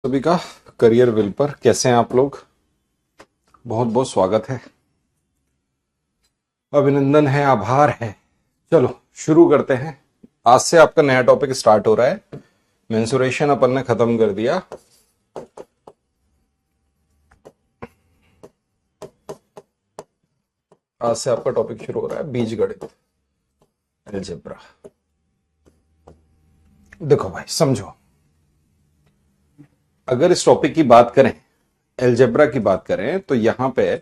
सभी का career will पर कैसे हैं आप लोग। बहुत बहुत स्वागत है, अभिनंदन है, आभार है। चलो शुरू करते हैं। आज से आपका नया टॉपिक स्टार्ट हो रहा है। मेंसुरेशन अपन ने खत्म कर दिया। आज से आपका टॉपिक शुरू हो रहा है बीजगणित, अलजेब्रा। देखो भाई समझो, अगर इस टॉपिक की बात करें, अलजेब्रा की बात करें, तो यहां पे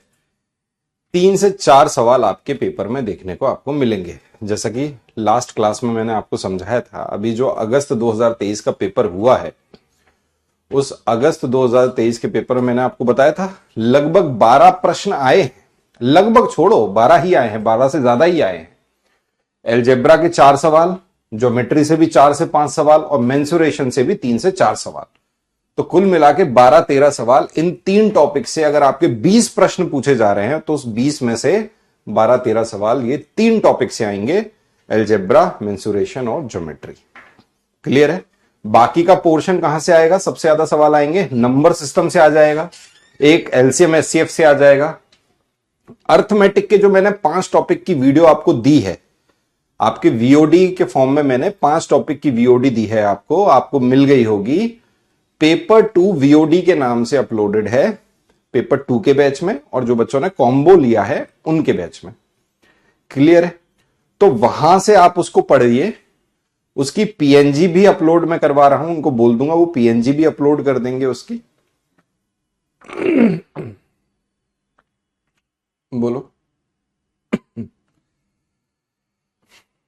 3 से 4 सवाल आपके पेपर में देखने को आपको मिलेंगे। जैसा कि लास्ट क्लास में मैंने आपको समझाया था, अभी जो अगस्त 2023 का पेपर हुआ है, उस अगस्त 2023 के पेपर में मैंने आपको बताया था लगभग 12 प्रश्न आए हैं। लगभग छोड़ो, 12 ही आए हैं, 12 से ज्यादा ही आए हैं। अलजेब्रा के 4 सवाल, ज्योमेट्री से भी 4 से 5 सवाल और मेंसुरेशन से भी 3 से 4 सवाल। तो कुल मिला के 12-13 सवाल इन 3 टॉपिक से। अगर आपके 20 प्रश्न पूछे जा रहे हैं तो उस 20 में से 12-13 सवाल ये 3 टॉपिक से आएंगे, अलजेब्रा, मेंसुरेशन और ज्योमेट्री। क्लियर है। बाकी का पोर्शन कहां से आएगा? सबसे ज्यादा सवाल आएंगे नंबर सिस्टम से आ जाएगा, एक एलसीएम एचसीएफ से आ जाएगा। अर्थमेटिक के जो मैंने 5 टॉपिक की वीडियो आपको दी है, आपके वीओडी के फॉर्म में मैंने 5 टॉपिक की वीओडी दी है, आपको मिल गई होगी। पेपर 2 वीओडी के नाम से अपलोडेड है, पेपर 2 के बैच में, और जो बच्चों ने कॉम्बो लिया है उनके बैच में। क्लियर है। तो वहां से आप उसको पढ़िए। उसकी पीएनजी भी अपलोड मैं करवा रहा हूं, उनको बोल दूंगा वो पीएनजी भी अपलोड कर देंगे उसकी। बोलो।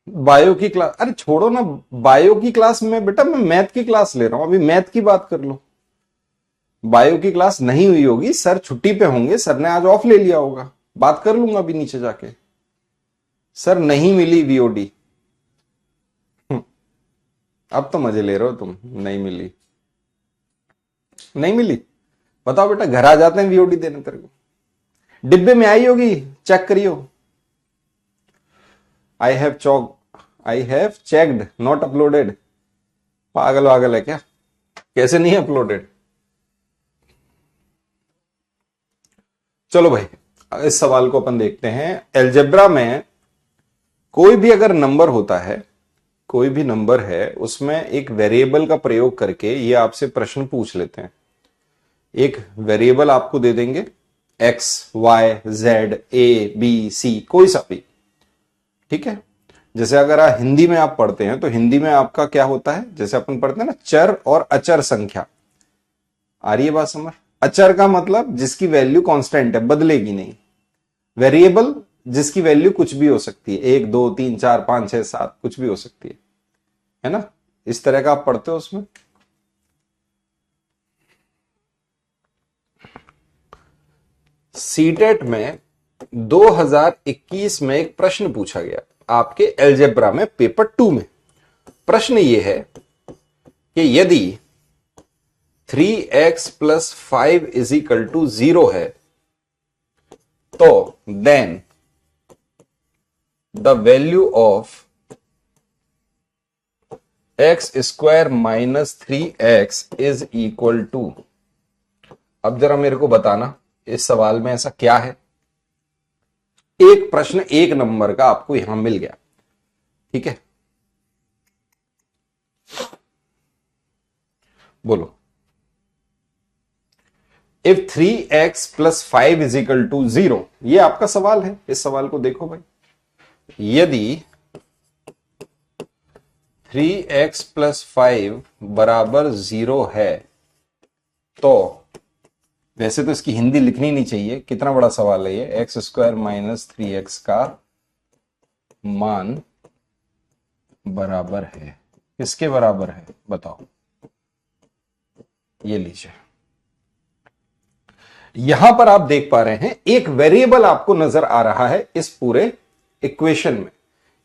बायो की क्लास, अरे छोड़ो ना, बायो की क्लास में बेटा मैं मैथ की क्लास ले रहा हूं, अभी मैथ की बात कर लो। बायो की क्लास नहीं हुई होगी, सर छुट्टी पे होंगे, सर ने आज ऑफ ले लिया होगा। बात कर लूंगा अभी नीचे जाके। सर नहीं मिली वीओडी। अब तो मजे ले रहे हो तुम। नहीं मिली, नहीं मिली। बताओ बेटा, घर आ जाते हैं वीओडी देने तेरे को। डिब्बे में आई होगी, चेक करियो। I have checked, not uploaded. पागल वागल है क्या? कैसे नहीं अपलोडेड? चलो भाई, इस सवाल को अपन देखते हैं। अलजेब्रा में कोई भी अगर नंबर होता है, कोई भी नंबर है, उसमें एक वेरिएबल का प्रयोग करके ये आपसे प्रश्न पूछ लेते हैं। एक वेरिएबल आपको दे देंगे, एक्स, वाई, जेड, ए, बी, सी, कोई सा भी। ठीक है। जैसे अगर हिंदी में आप पढ़ते हैं तो हिंदी में आपका क्या होता है, जैसे अपन पढ़ते हैं ना, चर और अचर संख्या। आ रही है बात समझ? अचर का मतलब जिसकी वैल्यू कांस्टेंट है, बदलेगी नहीं। वेरिएबल जिसकी वैल्यू कुछ भी हो सकती है, 1 2 3 4 5 6 7, कुछ भी हो सकती है ना। इस तरह का आप पढ़ते हो उसमें। सीटेट में 2021 में एक प्रश्न पूछा गया आपके अलजेब्रा में, पेपर 2 में। प्रश्न यह है कि यदि 3x + 5 = 0 है, तो then the value of x² - 3x = अब जरा मेरे को बताना इस सवाल में ऐसा क्या है। एक प्रश्न एक नंबर का आपको यहां मिल गया। ठीक है, बोलो। इफ 3x + 5 = 0, ये आपका सवाल है। इस सवाल को देखो भाई, यदि 3x + 5 = 0 है, तो वैसे तो इसकी हिंदी लिखनी नहीं चाहिए, कितना बड़ा सवाल है ये। x² - 3x का मान बराबर है, किसके बराबर है बताओ। ये लीजिए, यहां पर आप देख पा रहे हैं एक वेरिएबल आपको नजर आ रहा है इस पूरे इक्वेशन में।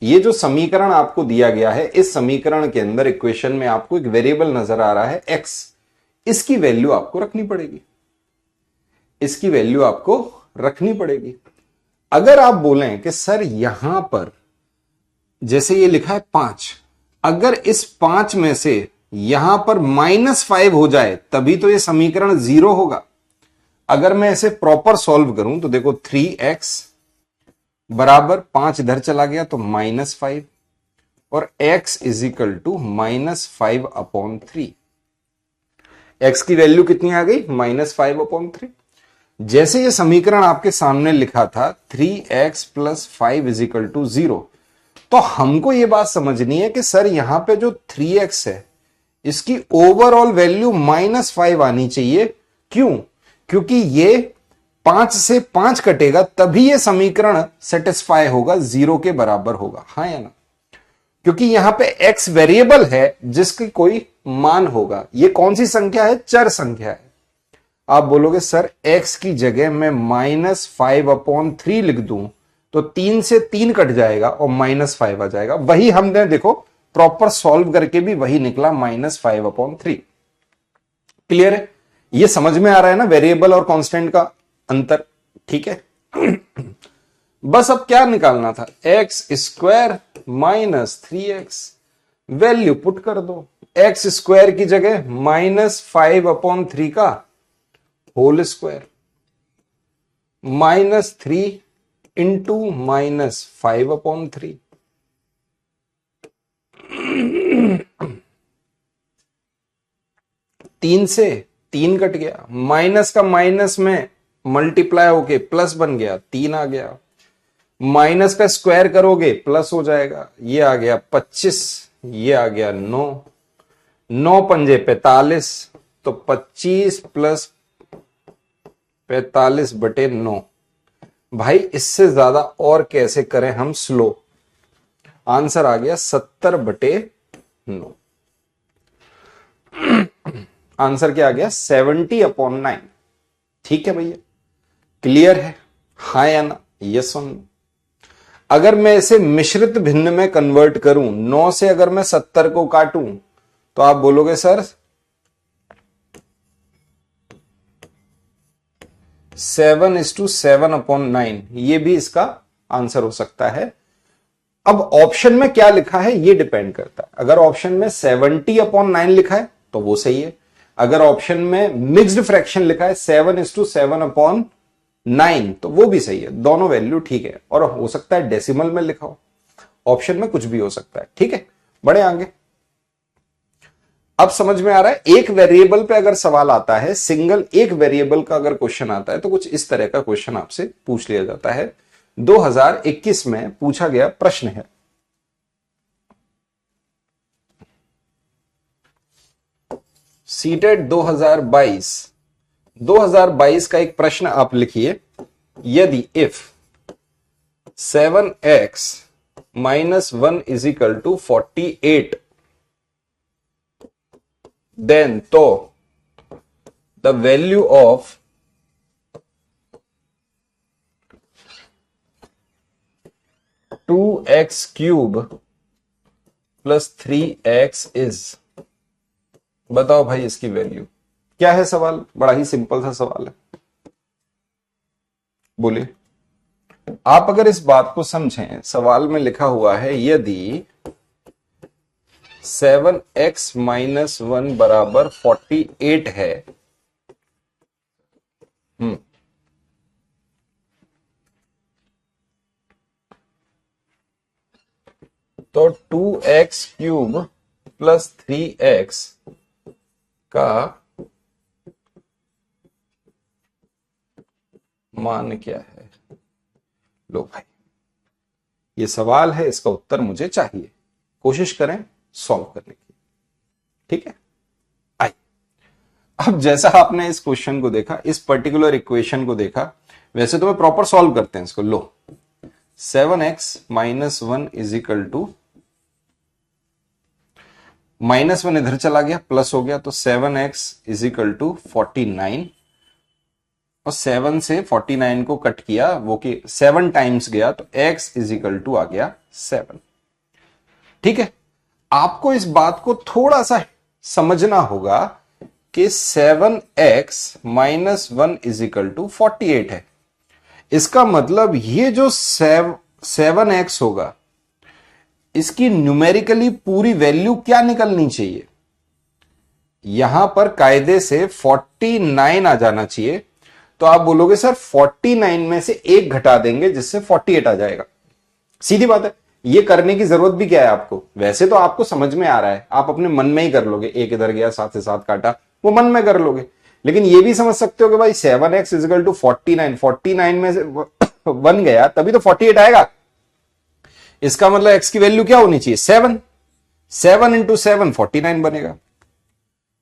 ये जो समीकरण आपको दिया गया है, इस समीकरण के अंदर इक्वेशन में आपको एक वेरिएबल नजर आ रहा है x। इसकी वैल्यू आपको रखनी पड़ेगी, इसकी वैल्यू आपको रखनी पड़ेगी। अगर आप बोलें कि सर यहां पर जैसे ये लिखा है 5, अगर इस 5 में से यहां पर -5 हो जाए तभी तो ये समीकरण 0 होगा। अगर मैं इसे प्रॉपर सॉल्व करूं तो देखो 3x बराबर 5 इधर चला गया तो -5 और x is equal to -5/3। x की वैल्यू कितनी आ गई? -5/3। जैसे ये समीकरण आपके सामने लिखा था 3x + 5 इज इक्वल टू 0, तो हमको ये बात समझनी है कि सर यहां पे जो 3x है इसकी ओवरऑल वैल्यू -5 आनी चाहिए। क्यों? क्योंकि ये 5 से 5 कटेगा तभी ये समीकरण सेटिस्फाई होगा, 0 के बराबर होगा। हाँ या ना? क्योंकि यहां पे x वेरिएबल है जिसकी कोई मान होगा। ये कौन सी संख्या है? चर संख्या है। आप बोलोगे सर x की जगह मैं -5/3 लिख दूं तो 3 से 3 कट जाएगा और -5 आ जाएगा। वही हमने देखो प्रॉपर सॉल्व करके भी वही निकला, -5/3। क्लियर है? ये समझ में आ रहा है ना वेरिएबल और कांस्टेंट का अंतर? ठीक है। बस अब क्या निकालना था? x² - 3x। वैल्यू पुट कर दो। x² की जगह -5/3 का होल स्क्वायर -3 इंटू -5/3। 3 से 3 कट गया, माइनस का माइनस में मल्टीप्लाई होके प्लस बन गया, 3 आ गया। माइनस का स्क्वायर करोगे प्लस हो जाएगा, ये आ गया 25, ये आ गया 9, 9 पंजे 45, तो 25 + 45/9। भाई इससे ज्यादा और कैसे करें हम स्लो? आंसर आ गया 70/9। आंसर क्या आ गया? 70/9। ठीक है भैया, क्लियर है? हाँ या ना? यस और नो? अगर मैं इसे मिश्रित भिन्न में कन्वर्ट करूं, 9 से अगर मैं 70 को काटूं तो आप बोलोगे सर 7:7/9, ये भी इसका आंसर हो सकता है। अब ऑप्शन में क्या लिखा है ये डिपेंड करता है। अगर ऑप्शन में 70/9 लिखा है तो वो सही है। अगर ऑप्शन में मिक्स्ड फ्रैक्शन लिखा है 7:7/9 तो वो भी सही है। दोनों वैल्यू ठीक है। और हो सकता है डेसिमल में लिखा हो, ऑप्शन में कुछ भी हो सकता है। ठीक है, बढ़े आगे। अब समझ में आ रहा है? एक वेरिएबल पे अगर सवाल आता है, सिंगल एक वेरिएबल का अगर क्वेश्चन आता है तो कुछ इस तरह का क्वेश्चन आपसे पूछ लिया जाता है। 2021 में पूछा गया प्रश्न है, सीटेट 2022 का एक प्रश्न आप लिखिए। यदि if 7x - 1 is equal to 48, then तो the value of two x cube plus 3x is, बताओ भाई इसकी वैल्यू क्या है? सवाल बड़ा ही सिंपल सा सवाल है, बोलिए। आप अगर इस बात को समझें, सवाल में लिखा हुआ है यदि 7x - 1 बराबर 48 है, तो 2x क्यूब प्लस 3x का मान क्या है? लो भाई, ये सवाल है, इसका उत्तर मुझे चाहिए। कोशिश करें सॉल्व करने की। ठीक है, आइए। अब जैसा आपने इस क्वेश्चन को देखा, इस पर्टिकुलर इक्वेशन को देखा, वैसे तो मैं प्रॉपर सॉल्व करते हैं इसको। लो, 7x - 1 इज इक्वल टू -1 इधर चला गया, प्लस हो गया, तो 7x इज इक्वल टू 49, और 7 से 49 को कट किया, वो कि 7 टाइम्स गया, तो x इज इक्वल टू आ गया 7। ठीक है, आपको इस बात को थोड़ा सा समझना होगा कि 7x - 1 इज इक्वल टू 48 है। इसका मतलब ये जो 7x होगा, इसकी न्यूमेरिकली पूरी वैल्यू क्या निकलनी चाहिए? यहां पर कायदे से 49 आ जाना चाहिए, तो आप बोलोगे सर 49 में से एक घटा देंगे जिससे 48 आ जाएगा। सीधी बात है, ये करने की जरूरत भी क्या है आपको, वैसे तो आपको समझ में आ रहा है, आप अपने मन में ही कर लोगे, एक इधर गया 7 से 7 काटा, वो मन में कर लोगे। लेकिन ये भी समझ सकते हो कि भाई 7x इजिकल टू 49, 49 में से 1 गया तभी तो 48 आएगा। इसका मतलब x की वैल्यू क्या होनी चाहिए, 7। 7 इंटू 7 49 बनेगा।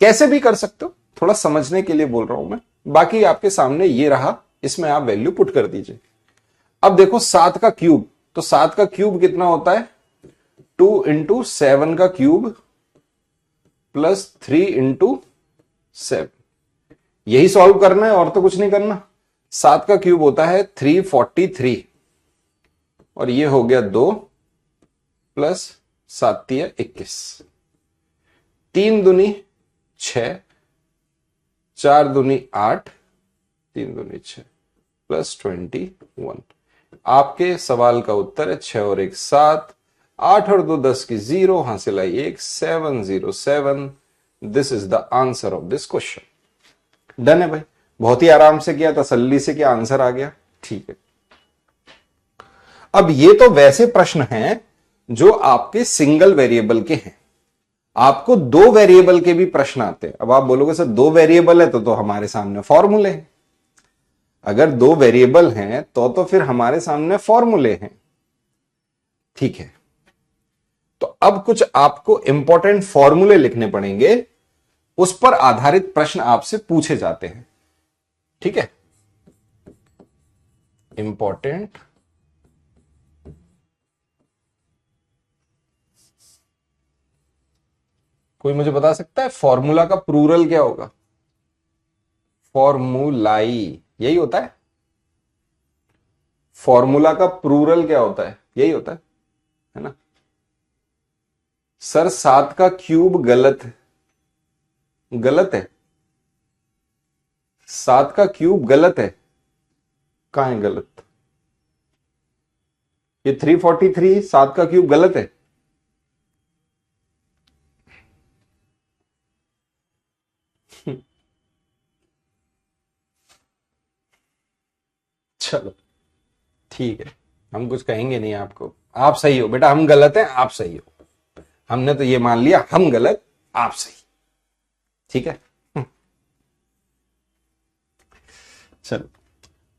कैसे भी कर सकते हो, थोड़ा समझने के लिए बोल रहा हूं मैं, बाकी आपके सामने ये रहा, इसमें आप वैल्यू पुट कर दीजिए। अब देखो 7 का क्यूब, तो 7 का क्यूब कितना होता है, 2 इंटू 7 का क्यूब प्लस 3 इंटू 7। यही सॉल्व करना है और तो कुछ नहीं करना। 7 का क्यूब होता है 343 और ये हो गया 2 प्लस 7 21, 3 दूनी 6, 4 दूनी 8, 3 दूनी 6 प्लस 21। आपके सवाल का उत्तर है 6 और 1 7, 8 और 2 10 की 0, हासिल आई 1, 707। This is the answer of this question. Done है भाई, बहुत ही आराम से किया, तसल्ली से किया, आंसर आ गया। ठीक है, अब ये तो वैसे प्रश्न हैं जो आपके सिंगल वेरिएबल के हैं। आपको 2 वेरिएबल के भी प्रश्न आते हैं। अब आप बोलोगे सर 2 वेरिएबल है तो हमारे सामने फॉर्मूले हैं। अगर 2 वेरिएबल हैं तो फिर हमारे सामने फॉर्मूले हैं। ठीक है, तो अब कुछ आपको इंपॉर्टेंट फॉर्मूले लिखने पड़ेंगे, उस पर आधारित प्रश्न आपसे पूछे जाते हैं। ठीक है, इंपॉर्टेंट कोई मुझे बता सकता है फॉर्मूला का प्लूरल क्या होगा? फॉर्मूलाई, यही होता है। फॉर्मूला का प्लूरल क्या होता है? यही होता है ना। सर 7 का क्यूब गलत है, गलत है। 7 का क्यूब गलत है, कहां है गलत? ये 343 7 का क्यूब गलत है। चलो ठीक है, हम कुछ कहेंगे नहीं आपको, आप सही हो बेटा, हम गलत हैं, आप सही हो। हमने तो ये मान लिया हम गलत आप सही। ठीक है, चलो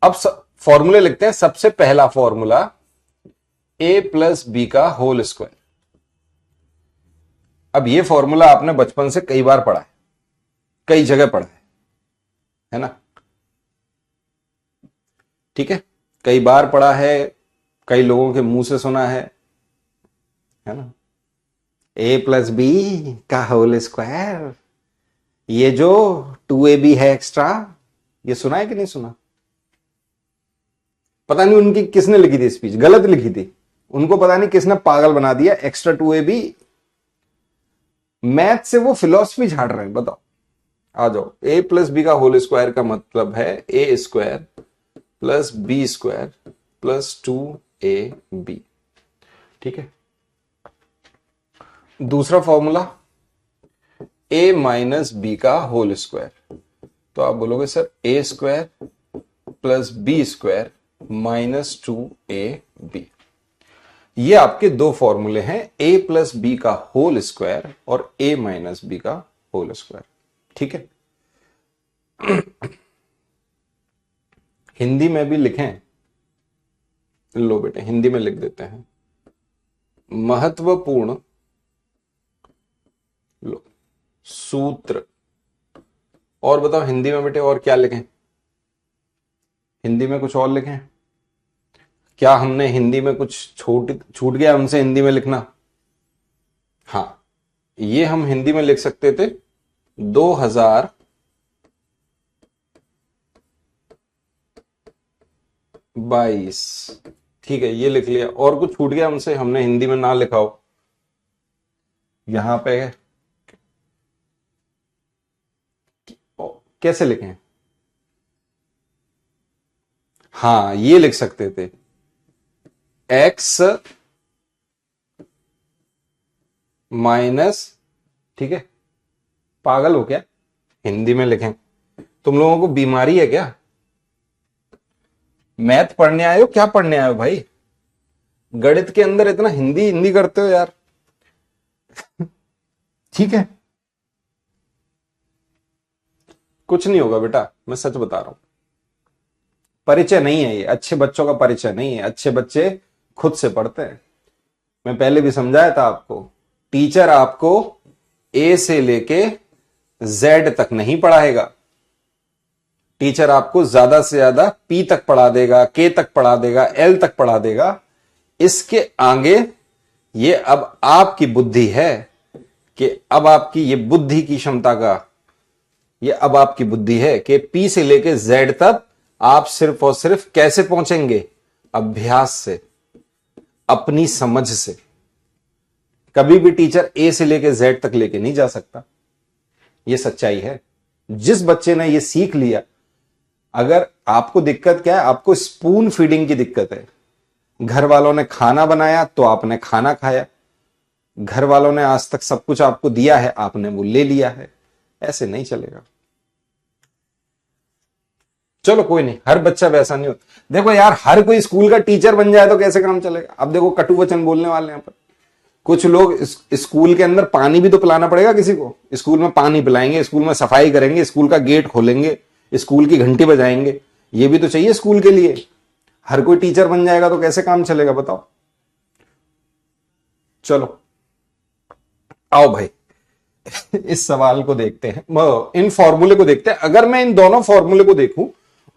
अब फॉर्मूले लिखते हैं। सबसे पहला फॉर्मूला a प्लस बी का होल स्क्वायर। अब ये फॉर्मूला आपने बचपन से कई बार पढ़ा है, कई जगह पढ़ा है ना। ठीक है, कई बार पढ़ा है, कई लोगों के मुंह से सुना है ना। a प्लस बी का होल स्क्वायर, ये जो 2ab है एक्स्ट्रा, ये सुना है कि नहीं सुना? पता नहीं उनकी किसने लिखी थी स्पीच, गलत लिखी थी, उनको पता नहीं किसने पागल बना दिया। एक्स्ट्रा 2ab, मैथ से वो फिलॉसफी झाड़ रहे हैं। बताओ, आ जाओ। a प्लस बी का होल स्क्वायर का मतलब है a square plus B square plus 2ab। ठीक है, दूसरा फॉर्मूला a माइनस बी का होल स्क्वायर, तो आप बोलोगे sir a square plus B square minus 2ab। ये आपके दो फॉर्मूले हैं, a प्लस बी का होल स्क्वायर और a माइनस बी का होल स्क्वायर। ठीक है, हिंदी में भी लिखें, लो बेटे हिंदी में लिख देते हैं। महत्वपूर्ण लो सूत्र। और बताओ हिंदी में बेटे और क्या लिखें? हिंदी में कुछ और लिखें क्या? हमने हिंदी में कुछ छूट गया हमसे हिंदी में लिखना? हाँ, ये हम हिंदी में लिख सकते थे 2022। ठीक है, ये लिख लिया। और कुछ छूट गया हमसे, हमने हिंदी में ना लिखा हो यहां पे? कैसे लिखें? हाँ, ये लिख सकते थे x माइनस, ठीक है, पागल हो क्या? हिंदी में लिखें? तुम लोगों को बीमारी है क्या? मैथ पढ़ने आए हो, क्या पढ़ने आए हो भाई? गणित के अंदर इतना हिंदी हिंदी करते हो यार। ठीक है, कुछ नहीं होगा बेटा, मैं सच बता रहा हूं। परिचय नहीं है ये, अच्छे बच्चों का परिचय नहीं है। अच्छे बच्चे खुद से पढ़ते हैं। मैं पहले भी समझाया था आपको, टीचर आपको ए से लेके जेड तक नहीं पढ़ाएगा। टीचर आपको ज्यादा से ज्यादा पी तक पढ़ा देगा, के तक पढ़ा देगा, एल तक पढ़ा देगा। इसके आगे ये अब आपकी बुद्धि है कि अब आपकी ये बुद्धि की क्षमता का, ये अब आपकी बुद्धि है कि पी से लेके जेड तक आप सिर्फ और सिर्फ कैसे पहुंचेंगे? अभ्यास से, अपनी समझ से। कभी भी टीचर ए से लेके जेड तक लेके नहीं जा सकता। ये सच्चाई है। जिस बच्चे ने ये सीख लिया, अगर आपको दिक्कत क्या है? आपको स्पून फीडिंग की दिक्कत है। घर वालों ने खाना बनाया तो आपने खाना खाया, घर वालों ने आज तक सब कुछ आपको दिया है, आपने वो ले लिया है। ऐसे नहीं चलेगा। चलो कोई नहीं, हर बच्चा वैसा नहीं होता। देखो यार, हर कोई स्कूल का टीचर बन जाए तो कैसे काम चलेगा? अब देखो, कटु वचन बोलने वाले यहां पर कुछ लोग स्कूल के अंदर पानी भी तो पिलाना पड़ेगा किसी को। स्कूल में पानी पिलाएंगे, स्कूल में सफाई करेंगे, स्कूल का गेट खोलेंगे, स्कूल की घंटी बजाएंगे। ये भी तो चाहिए स्कूल के लिए। हर कोई टीचर बन जाएगा तो कैसे काम चलेगा बताओ? चलो आओ भाई, इस सवाल को देखते हैं, इन फॉर्मूले को देखते हैं। अगर मैं इन दोनों फॉर्मूले को देखूं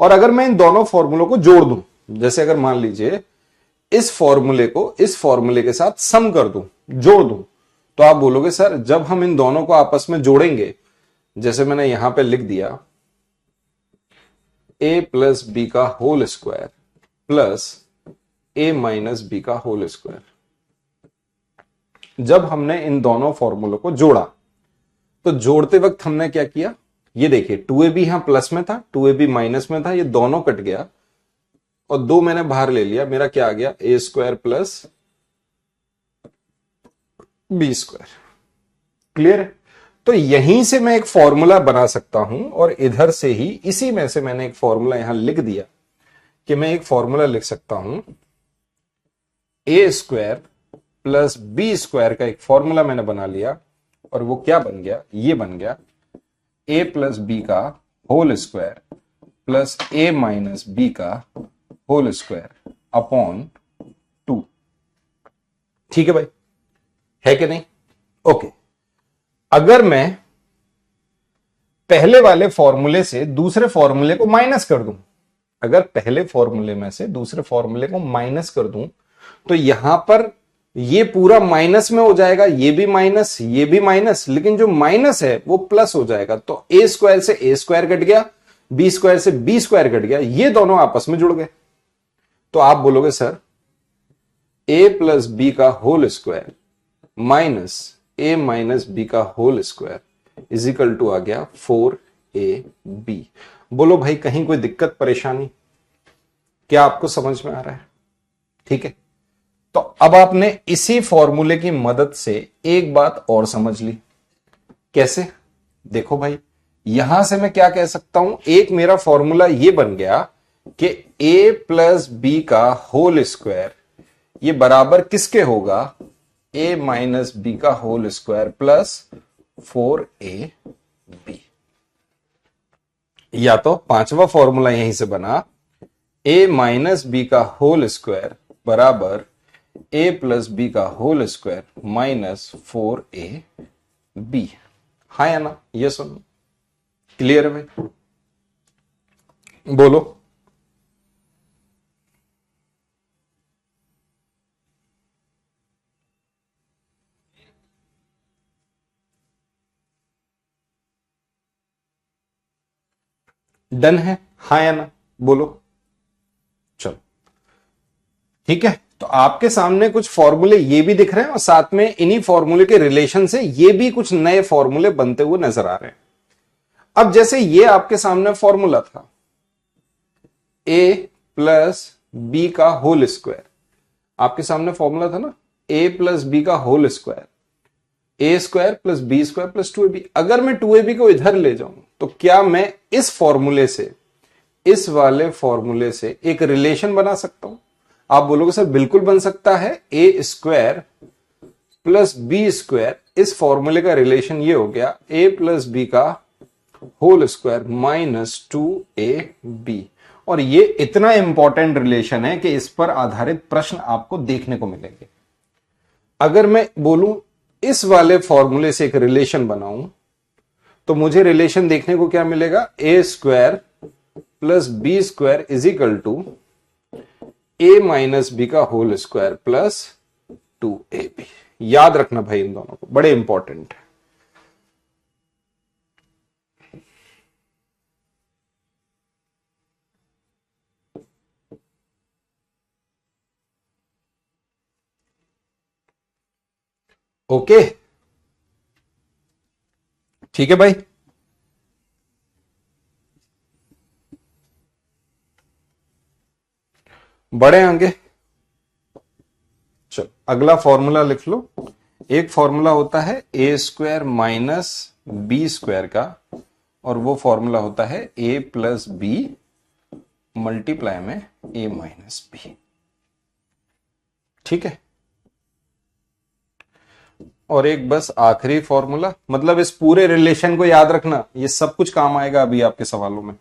और अगर मैं इन दोनों फॉर्मूलों को जोड़ दूं, जैसे अगर मान लीजिए इस फॉर्मूले को इस फॉर्मूले के साथ सम कर दूं, जोड़ दूं, तो आप बोलोगे सर जब हम इन दोनों को आपस में जोड़ेंगे, जैसे मैंने यहां पे लिख दिया a प्लस बी का whole square plus a minus B का होल स्क्वायर। जब हमने इन दोनों फॉर्मूलों को जोड़ा तो जोड़ते वक्त हमने क्या किया? ये देखिए, 2ab यहां प्लस में था, 2ab माइनस में था, ये दोनों कट गया और 2 मैंने बाहर ले लिया। मेरा क्या आ गया? a square plus B square. Clear है? तो यहीं से मैं एक फॉर्मूला बना सकता हूं और इधर से ही, इसी में से मैंने एक फॉर्मूला यहां लिख दिया कि मैं एक फॉर्मूला लिख सकता हूं a square plus B square का एक फॉर्मूला मैंने बना लिया। और वो क्या बन गया? ये बन गया a प्लस बी का whole square plus a minus B का होल स्क्वायर अपॉन 2। ठीक है भाई, है कि नहीं? ओके। अगर मैं पहले वाले फॉर्मूले से दूसरे फॉर्मूले को माइनस कर दूं, अगर पहले फॉर्मूले में से दूसरे फॉर्मूले को माइनस कर दूं, तो यहां पर ये पूरा माइनस में हो जाएगा, ये भी माइनस, ये भी माइनस, लेकिन जो माइनस है वो प्लस हो जाएगा। तो ए स्क्वायर से ए स्क्वायर कट गया, बी स्क्वायर से बी स्क्वायर कट गया, ये दोनों आपस में जुड़ गए। तो आप बोलोगे सर ए प्लस बी का whole square minus A minus B का whole square is equal to आ गया 4ab। बोलो भाई, कहीं कोई दिक्कत परेशानी? क्या आपको समझ में आ रहा है? ठीक है, तो अब आपने इसी फॉर्मूले की मदद से एक बात और समझ ली। कैसे? देखो भाई, यहां से मैं क्या कह सकता हूं? एक मेरा फॉर्मूला ये बन गया कि a प्लस बी का होल स्क्वायर ये बराबर किसके होगा? a माइनस बी का होल स्क्वायर प्लस 4ab। या तो पांचवा फॉर्मूला यहीं से बना, a माइनस बी का होल स्क्वायर बराबर a प्लस बी का होल स्क्वायर माइनस 4ab। हाँ या ना? ये सुनो, क्लियर है भाई? बोलो। डन है? हाँ या ना? बोलो। चलो ठीक है, तो आपके सामने कुछ फॉर्मूले ये भी दिख रहे हैं और साथ में इन्हीं फॉर्मूले के रिलेशन से ये भी कुछ नए फॉर्मूले बनते हुए नजर आ रहे हैं। अब जैसे ये आपके सामने फॉर्मूला था a प्लस बी का होल स्क्वायर, आपके सामने फॉर्मूला था ना a प्लस बी का whole square. A square plus B square plus 2ab। अगर मैं 2ab को इधर ले जाऊं तो क्या मैं इस फॉर्मूले से, इस वाले फॉर्मूले से एक रिलेशन बना सकता हूं? आप बोलोगे सर बिल्कुल बन सकता है। A square plus B square, इस फॉर्मूले का रिलेशन ये हो गया ए प्लस बी का होल स्क्वायर माइनस 2ab। और ये इतना इंपॉर्टेंट रिलेशन है कि इस पर आधारित प्रश्न आपको देखने को मिलेंगे। अगर मैं बोलूं इस वाले फॉर्मूले से एक रिलेशन बनाऊं तो मुझे रिलेशन देखने को क्या मिलेगा? A square plus B square is equal to A minus B का होल स्क्वायर प्लस 2ab। याद रखना भाई, इन दोनों को, बड़े इंपॉर्टेंट है। ओके, ठीक है भाई। बड़े आगे चलो अगला फॉर्मूला लिख लो। एक फॉर्मूला होता है A square minus B square का, और वो फॉर्मूला होता है ए प्लस बी मल्टीप्लाई में ए माइनस बी। ठीक है, और एक बस आखिरी फॉर्मूला, मतलब इस पूरे रिलेशन को याद रखना, ये सब कुछ काम आएगा अभी आपके सवालों में।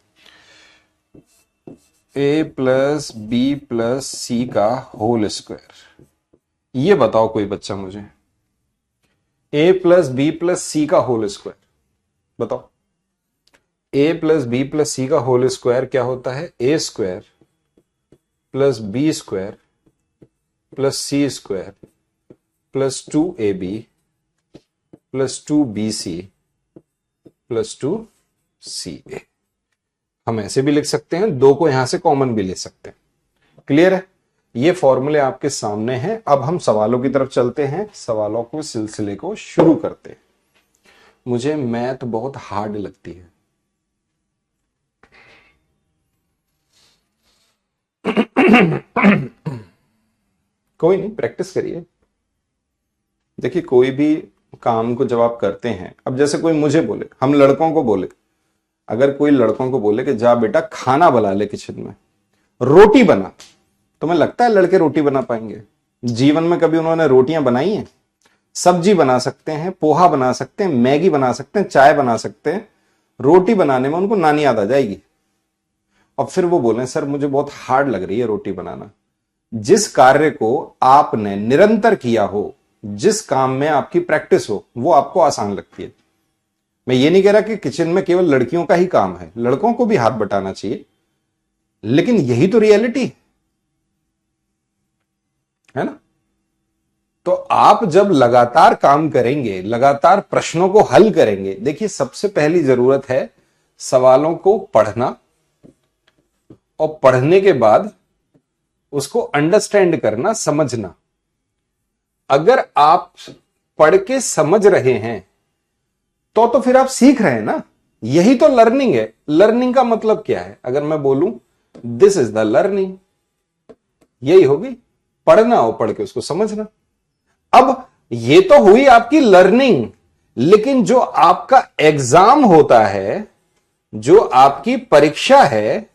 A plus B plus C का होल स्क्वायर। ये बताओ कोई बच्चा मुझे, A plus B plus C का होल स्क्वायर बताओ। A plus B plus C का होल स्क्वायर क्या होता है? A square plus B square plus C square plus 2ab plus 2bc plus 2ca। हम ऐसे भी लिख सकते हैं, दो को यहां से कॉमन भी ले सकते हैं। क्लियर है? ये फॉर्मूले आपके सामने हैं। अब हम सवालों की तरफ चलते हैं, सवालों को, सिलसिले को शुरू करते हैं। मुझे मैथ बहुत हार्ड लगती है। कोई नहीं, प्रैक्टिस करिए। देखिए, कोई भी काम को जब आप करते हैं, अब जैसे कोई मुझे बोले, हम लड़कों को बोले, अगर कोई लड़कों को बोले कि जा बेटा खाना बना ले किचन में, रोटी बना, तुम्हें लगता है लड़के रोटी बना पाएंगे? जीवन में कभी उन्होंने रोटियां बनाई हैं? सब्जी बना सकते हैं, पोहा बना सकते हैं, मैगी बना सकते हैं, चाय बना सकते हैं, रोटी बनाने में उनको नानी याद आ जाएगी। और फिर वो बोले सर मुझे बहुत हार्ड लग रही है रोटी बनाना। जिस कार्य को आपने निरंतर किया हो, जिस काम में आपकी प्रैक्टिस हो, वो आपको आसान लगती है। मैं ये नहीं कह रहा कि किचन में केवल लड़कियों का ही काम है, लड़कों को भी हाथ बटाना चाहिए, लेकिन यही तो रियलिटी है ना। तो आप जब लगातार काम करेंगे, लगातार प्रश्नों को हल करेंगे, देखिए सबसे पहली जरूरत है सवालों को पढ़ना, और पढ़ने के बाद उसको अंडरस्टैंड करना, समझना। अगर आप पढ़ के समझ रहे हैं तो फिर आप सीख रहे हैं ना। यही तो लर्निंग है। लर्निंग का मतलब क्या है? अगर मैं बोलूं दिस इज द लर्निंग, यही होगी, पढ़ना और पढ़ के उसको समझना। अब ये तो हुई आपकी लर्निंग, लेकिन जो आपका एग्जाम होता है, जो आपकी परीक्षा है,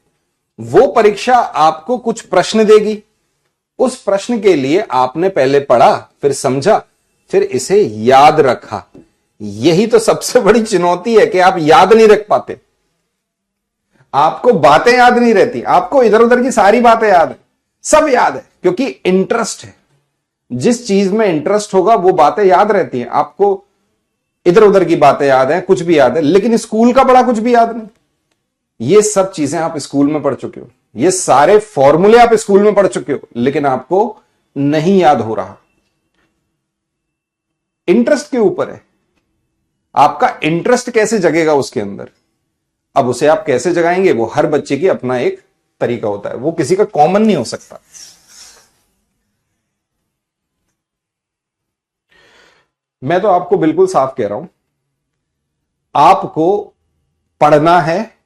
वो परीक्षा आपको कुछ प्रश्न देगी। उस प्रश्न के लिए आपने पहले पढ़ा, फिर समझा, फिर इसे याद रखा। यही तो सबसे बड़ी चुनौती है कि आप याद नहीं रख पाते। आपको बातें याद नहीं रहती, आपको इधर उधर की सारी बातें याद है, सब याद है, क्योंकि इंटरेस्ट है। जिस चीज में इंटरेस्ट होगा वो बातें याद रहती हैं। आपको इधर उधर की बातें याद है, कुछ भी याद है, लेकिन स्कूल का बड़ा कुछ भी याद नहीं। ये सब चीजें आप स्कूल में पढ़ चुके हो, ये सारे फॉर्मूले आप स्कूल में पढ़ चुके हो, लेकिन आपको नहीं याद हो रहा। इंटरेस्ट के ऊपर है, आपका इंटरेस्ट कैसे जगेगा उसके अंदर। अब उसे आप कैसे जगाएंगे, वो हर बच्चे की अपना एक तरीका होता है, वो किसी का कॉमन नहीं हो सकता। मैं तो आपको बिल्कुल साफ कह रहा हूं, आपको पढ़ना है।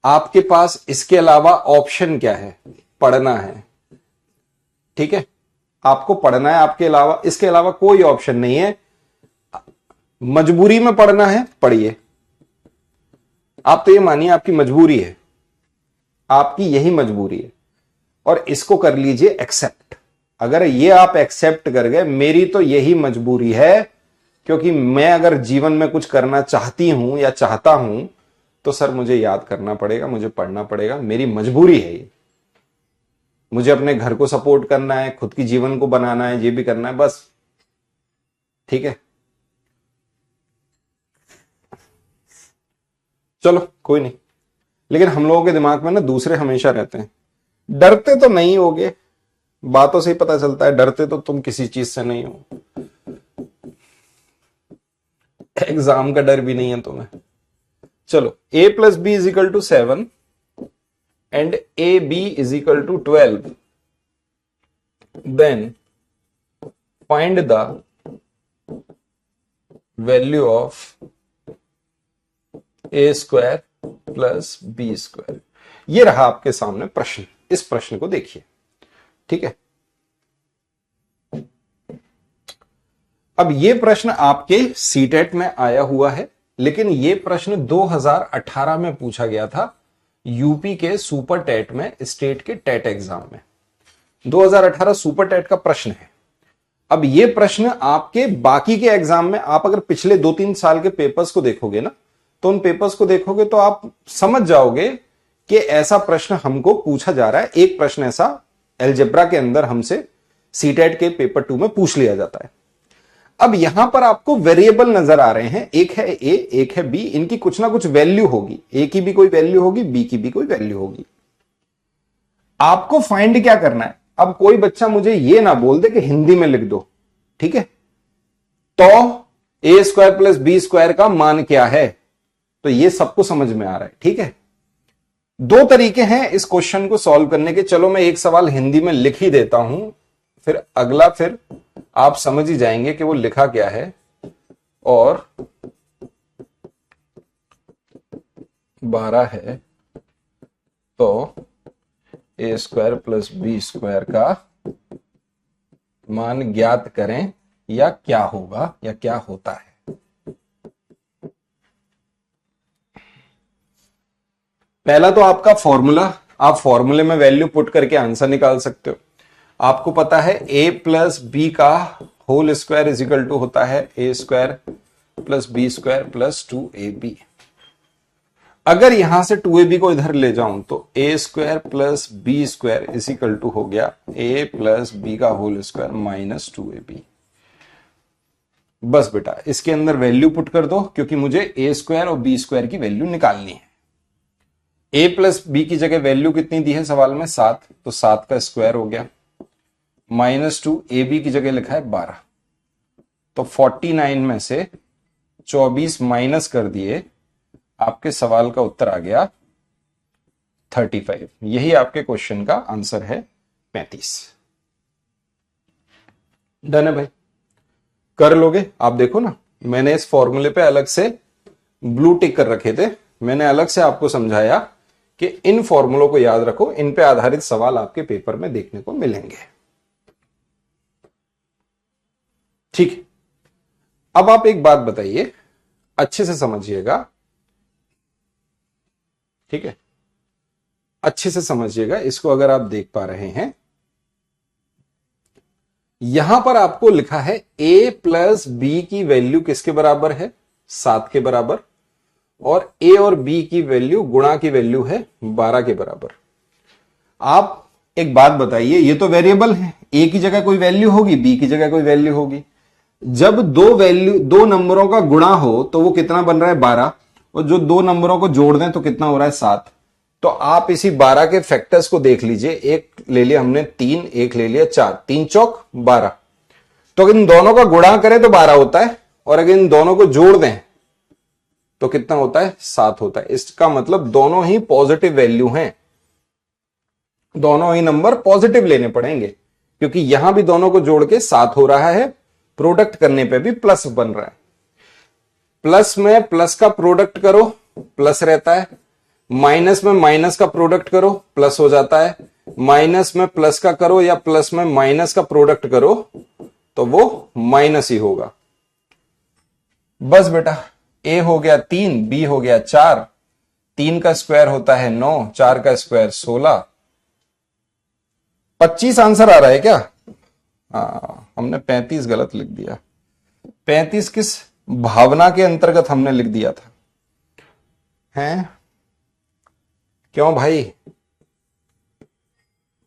आपके पास इसके अलावा ऑप्शन क्या है? पढ़ना है, ठीक है, आपको पढ़ना है। आपके अलावा, इसके अलावा कोई ऑप्शन नहीं है। मजबूरी में पढ़ना है पढ़िए, आप तो ये मानिए आपकी मजबूरी है, आपकी यही मजबूरी है, और इसको कर लीजिए एक्सेप्ट। अगर ये आप एक्सेप्ट कर गए, मेरी तो यही मजबूरी है, क्योंकि मैं अगर जीवन में कुछ करना चाहती हूं या चाहता हूं तो सर मुझे याद करना पड़ेगा, मुझे पढ़ना पड़ेगा, मेरी मजबूरी है ये। मुझे अपने घर को सपोर्ट करना है, खुद की जीवन को बनाना है, ये भी करना है, बस ठीक है। चलो कोई नहीं, लेकिन हम लोगों के दिमाग में ना दूसरे हमेशा रहते हैं। डरते तो नहीं होगे, बातों से ही पता चलता है, डरते तो तुम किसी चीज से नहीं हो। एग्जाम का डर भी नहीं है तुम्हें। चलो, a plus b is equal to 7 and a b is equal to 12, then find the value of a square plus B square. ये रहा आपके सामने प्रश्न, इस प्रश्न को देखिए, ठीक है। अब ये प्रश्न आपके सीटेट में आया हुआ है, लेकिन ये प्रश्न 2018 में पूछा गया था यूपी के सुपर टेट में, स्टेट के टेट एग्जाम में। 2018 सुपर टेट का प्रश्न है। अब ये प्रश्न आपके बाकी के एग्जाम में, आप अगर पिछले 2-3 साल के पेपर्स को देखोगे ना, तो उन पेपर्स को देखोगे तो आप समझ जाओगे कि ऐसा प्रश्न हमको पूछा जा रहा है। एक प्रश्न ऐसा अलजेब्रा के अंदर हमसे सीटेट के पेपर 2 में पूछ लिया जाता है। अब यहां पर आपको वेरिएबल नजर आ रहे हैं, एक है ए, एक है बी, इनकी कुछ ना कुछ वैल्यू होगी, ए की भी कोई वैल्यू होगी, बी की भी कोई वैल्यू होगी। आपको फाइंड क्या करना है? अब कोई बच्चा मुझे ये ना बोल दे कि हिंदी में लिख दो, ठीक है, तो A square plus B square का मान क्या है, तो ये सबको समझ में आ रहा है, ठीक है। 2 तरीके हैं इस क्वेश्चन को सॉल्व करने के। चलो मैं एक सवाल हिंदी में लिख ही देता हूं, फिर अगला फिर आप समझ ही जाएंगे कि वो लिखा क्या है। और 12 है तो A square plus B square का मान ज्ञात करें, या क्या होगा या क्या होता है। पहला तो आपका फॉर्मूला, आप फॉर्मूले में वैल्यू पुट करके आंसर निकाल सकते हो। आपको पता है a प्लस बी का whole square is equal to होता है A square plus B square plus 2ab। अगर यहां से 2ab को इधर ले जाऊं तो A square plus B square is equal to हो गया a प्लस बी का होल स्क्वायर माइनस 2ab। बस बेटा इसके अंदर वैल्यू पुट कर दो, क्योंकि मुझे ए स्क्वायर और बी स्क्वायर की वैल्यू निकालनी है। a प्लस बी की जगह वैल्यू कितनी दी है सवाल में? 7, तो 7 का स्क्वायर हो गया, माइनस 2, ए बी की जगह लिखा है 12, तो 49 में से 24 माइनस कर दिए, आपके सवाल का उत्तर आ गया 35। यही आपके क्वेश्चन का आंसर है 35। डन है भाई, कर लोगे आप। देखो ना, मैंने इस फॉर्मूले पे अलग से ब्लू टिक कर रखे थे, मैंने अलग से आपको समझाया कि इन फॉर्मूलों को याद रखो, इन पे आधारित सवाल आपके पेपर में देखने को मिलेंगे, ठीक है। अब आप एक बात बताइए, अच्छे से समझिएगा, ठीक है, अच्छे से समझिएगा इसको। अगर आप देख पा रहे हैं, यहां पर आपको लिखा है a प्लस बी की वैल्यू किसके बराबर है? 7 के बराबर, और a और b की वैल्यू गुणा की वैल्यू है 12 के बराबर। आप एक बात बताइए, ये तो वेरिएबल है, a की जगह कोई वैल्यू होगी, b की जगह कोई वैल्यू होगी। जब दो नंबरों का गुणा हो तो वो कितना बन रहा है? 12, और जो 2 नंबरों को जोड़ दें तो कितना हो रहा है? 7। तो आप इसी 12 के फैक्टर्स को देख लीजिए, एक ले लिया हमने 3, एक ले लिया 4, 3 चौक 12। तो अगर इन दोनों का गुणा करें तो 12 होता है, और अगर इन दोनों को जोड़ दें तो कितना होता है? 7 होता है। इसका मतलब दोनों ही पॉजिटिव वैल्यू हैं, दोनों ही नंबर पॉजिटिव लेने पड़ेंगे, क्योंकि यहां भी दोनों को जोड़ के 7 हो रहा है, प्रोडक्ट करने पे भी प्लस बन रहा है। प्लस में प्लस का प्रोडक्ट करो, प्लस रहता है, माइनस में माइनस का प्रोडक्ट करो, प्लस हो जाता है, माइनस में प्लस का करो या प्लस में माइनस का प्रोडक्ट करो तो वो माइनस ही होगा। बस बेटा, ए हो गया 3, बी हो गया 4, 3 का स्क्वायर होता है 9, 4 का स्क्वायर 16, 25 आंसर आ रहा है क्या? हाँ, हमने 35 गलत लिख दिया। 35 किस भावना के अंतर्गत हमने लिख दिया था? हैं? क्यों भाई?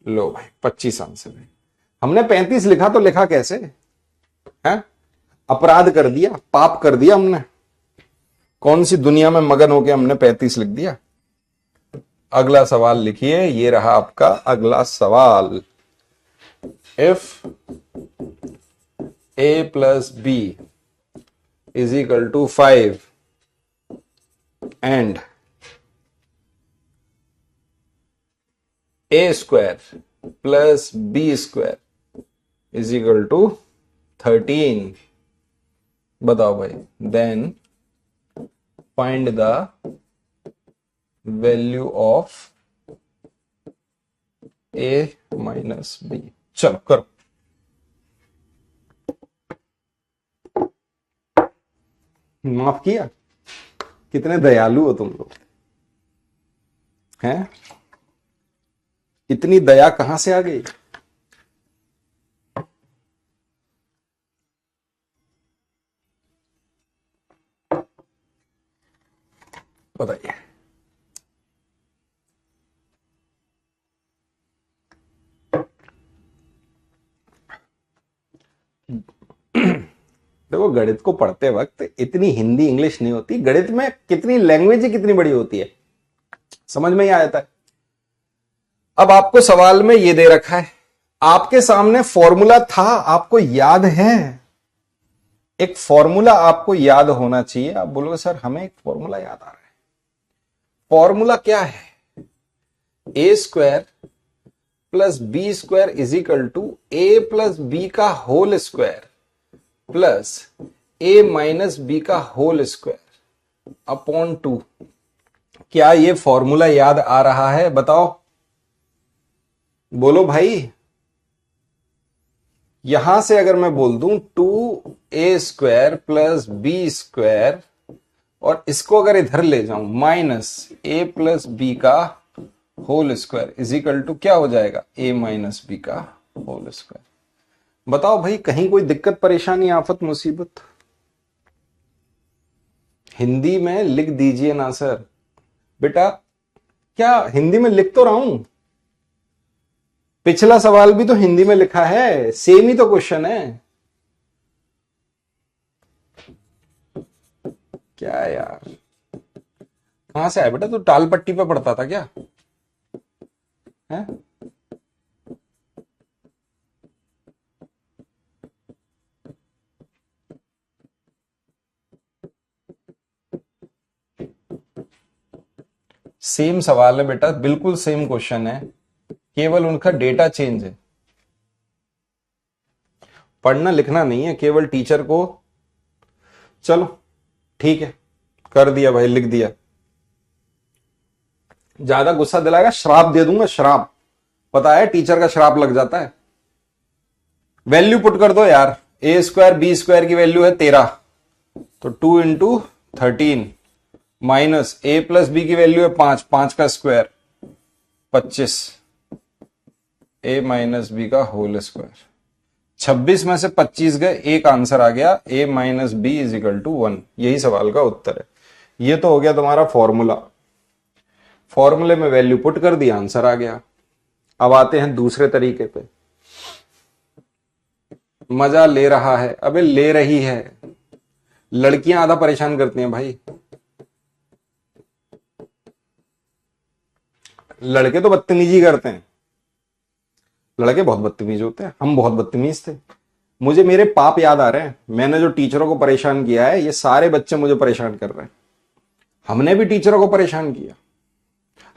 लो भाई, 25 आंसर है। हमने 35 लिखा तो लिखा कैसे है? अपराध कर दिया, पाप कर दिया हमने। कौन सी दुनिया में मगन होके हमने 35 लिख दिया? अगला सवाल लिखिए, ये रहा आपका अगला सवाल। If a plus b is equal to 5 and a square plus B square is equal to 13, बताओ भाई, then find the value of a minus b. चलो करो। माफ किया? कितने दयालु हो तुम लोग हैं? इतनी दया कहां से आ गई? बताइए। देखो, गणित को पढ़ते वक्त इतनी हिंदी इंग्लिश नहीं होती। गणित में कितनी लैंग्वेज कितनी बड़ी होती है, समझ में ही आ जाता है। अब आपको सवाल में ये दे रखा है, आपके सामने फॉर्मूला था, आपको याद है? एक फॉर्मूला आपको याद होना चाहिए। आप बोलोगे सर हमें एक फॉर्मूला याद आ रहा है। फॉर्मूला क्या है? A square plus B square is equal to A plus B का whole square plus A minus B का होल स्क्वायर अपॉन 2। क्या ये फॉर्मूला याद आ रहा है? बताओ, बोलो भाई। यहां से अगर मैं बोल दूं 2a square plus B square और इसको अगर इधर ले जाऊं माइनस a प्लस बी का whole square is equal to क्या हो जाएगा? a माइनस बी का होल स्क्वायर। बताओ भाई, कहीं कोई दिक्कत परेशानी आफत मुसीबत? हिंदी में लिख दीजिए ना सर। बेटा क्या हिंदी में लिख तो रहा हूं, पिछला सवाल भी तो हिंदी में लिखा है, सेम ही तो क्वेश्चन है। क्या यार, कहां से आया बेटा? तू टाल पट्टी पे पढ़ता था क्या है? सेम सवाल है बेटा, बिल्कुल सेम क्वेश्चन है, केवल उनका डेटा चेंज है। पढ़ना लिखना नहीं है, केवल टीचर को। चलो ठीक है, कर दिया भाई, लिख दिया। ज्यादा गुस्सा दिलाएगा श्राप दे दूंगा, श्राप। पता है टीचर का श्राप लग जाता है। वैल्यू पुट कर दो यार। ए स्क्वायर बी स्क्वायर की वैल्यू है 13, तो 2 into 13 minus A plus B की वैल्यू है 5, 5 का स्क्वायर 25, ए माइनस बी का होल स्क्वायर। 26 में से 25 गए, एक आंसर आ गया, A minus B is equal to 1। यही सवाल का उत्तर है। ये तो हो गया तुम्हारा फॉर्मूला। फॉर्मूले में वैल्यू पुट कर दी, आंसर आ गया। अब आते हैं दूसरे तरीके पे। मजा ले रहा है? अबे ले रही है। लड़कियां आधा परेशान करती हैं भाई, लड़के तो बदतमीजी करते हैं। लड़के बहुत बदतमीज होते हैं, हम बहुत बदतमीज थे। मुझे मेरे पाप याद आ रहे हैं। मैंने जो टीचरों को परेशान किया है, ये सारे बच्चे मुझे परेशान कर रहे हैं। हमने भी टीचरों को परेशान किया,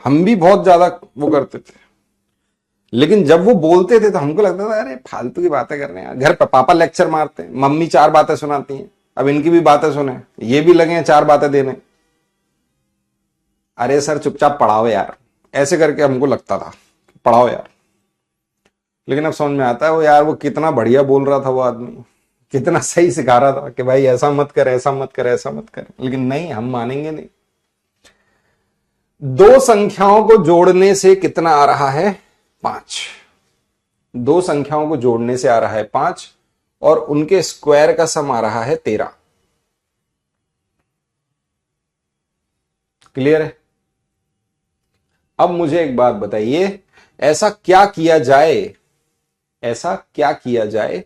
हम भी बहुत ज्यादा वो करते थे। लेकिन जब वो बोलते थे तो हमको लगता था अरे फालतू की बातें कर रहे हैं। घर पर पापा लेक्चर मारते हैं, मम्मी 4 बातें सुनाती हैं, अब इनकी भी बातें सुने, ये भी लगे हैं 4 बातें देने। अरे सर चुपचाप पढ़ाओ यार, ऐसे करके हमको लगता था, पढ़ाओ यार। लेकिन अब समझ में आता है वो यार, वो कितना बढ़िया बोल रहा था वो आदमी। कितना सही सिखा रहा था कि भाई ऐसा मत कर, ऐसा मत कर, ऐसा मत कर, लेकिन नहीं, हम मानेंगे नहीं। दो संख्याओं को जोड़ने से कितना आ रहा है? 5। दो संख्याओं को जोड़ने से आ रहा है 5 और उनके स्क्वायर का सम आ रहा है 13। क्लियर है? अब मुझे एक बात बताइए, ऐसा क्या किया जाए, ऐसा क्या किया जाए,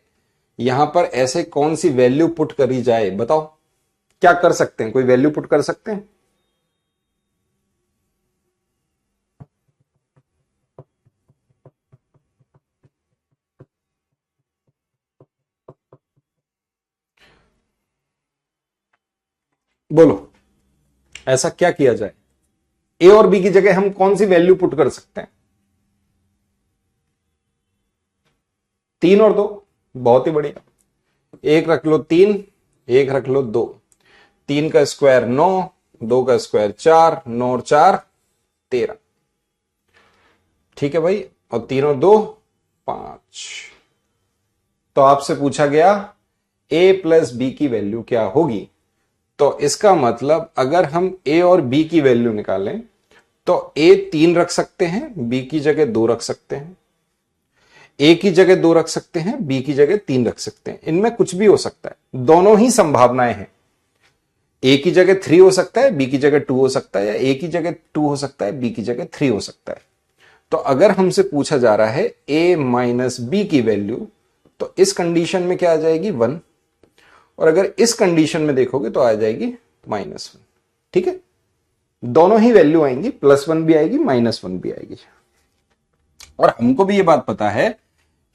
यहां पर ऐसे कौन सी वैल्यू पुट करी जाए? बताओ, क्या कर सकते हैं? कोई वैल्यू पुट कर सकते हैं? बोलो, ऐसा क्या किया जाए? ए और बी की जगह हम कौन सी वैल्यू पुट कर सकते हैं? 3 और 2, बहुत ही बढ़िया। एक रख लो 3, एक रख लो 2। 3 का स्क्वायर 9, 2 का स्क्वायर 4, 9 और 4 13। ठीक है भाई, और 3 और 2 5। तो आपसे पूछा गया a प्लस बी की वैल्यू क्या होगी? तो इसका मतलब अगर हम a और b की वैल्यू निकालें तो a 3 रख सकते हैं, b की जगह 2 रख सकते हैं, a की जगह 2 रख सकते हैं, b की जगह 3 रख सकते हैं। इनमें कुछ भी हो सकता है, दोनों ही संभावनाएं हैं। a की जगह 3 हो सकता है, b की जगह 2 हो सकता है, या a की जगह 2 हो सकता है, b की जगह 3 हो सकता है। तो अगर हमसे पूछा जा रहा है a माइनस बी की वैल्यू, तो इस कंडीशन में क्या आ जाएगी? 1। और अगर इस कंडीशन में देखोगे तो आ जाएगी -1। ठीक है, दोनों ही वैल्यू आएंगी, +1 भी आएगी, -1 भी आएगी। और हमको भी ये बात पता है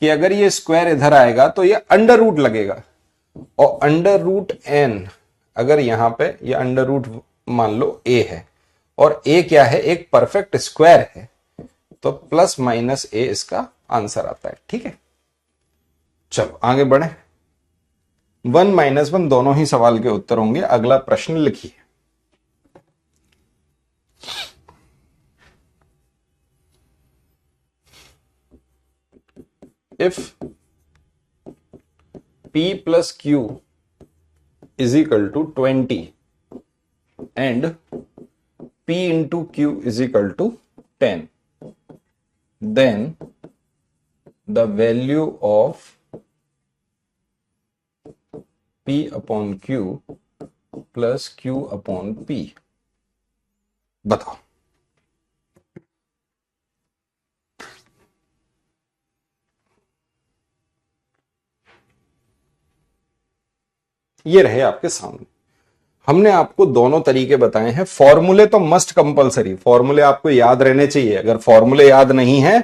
कि अगर ये स्क्वायर इधर आएगा तो ये अंडर रूट लगेगा, और अंडर रूट n, अगर यहां पे ये अंडर रूट मान लो a है, और a क्या है? एक परफेक्ट स्क्वायर है, तो +- a इसका आंसर आता है। ठीक है, चलो आगे बढ़े। 1 -1 दोनों ही सवाल के उत्तर होंगे। अगला प्रश्न लिखिए। If p plus q is equal to 20 and p into q is equal to 10, then the value of p upon q plus q upon p, बताओ। ये रहे आपके सामने। हमने आपको दोनों तरीके बताए हैं। फॉर्मूले तो मस्ट कंपलसरी, फॉर्मूले आपको याद रहने चाहिए। अगर फॉर्मूले याद नहीं है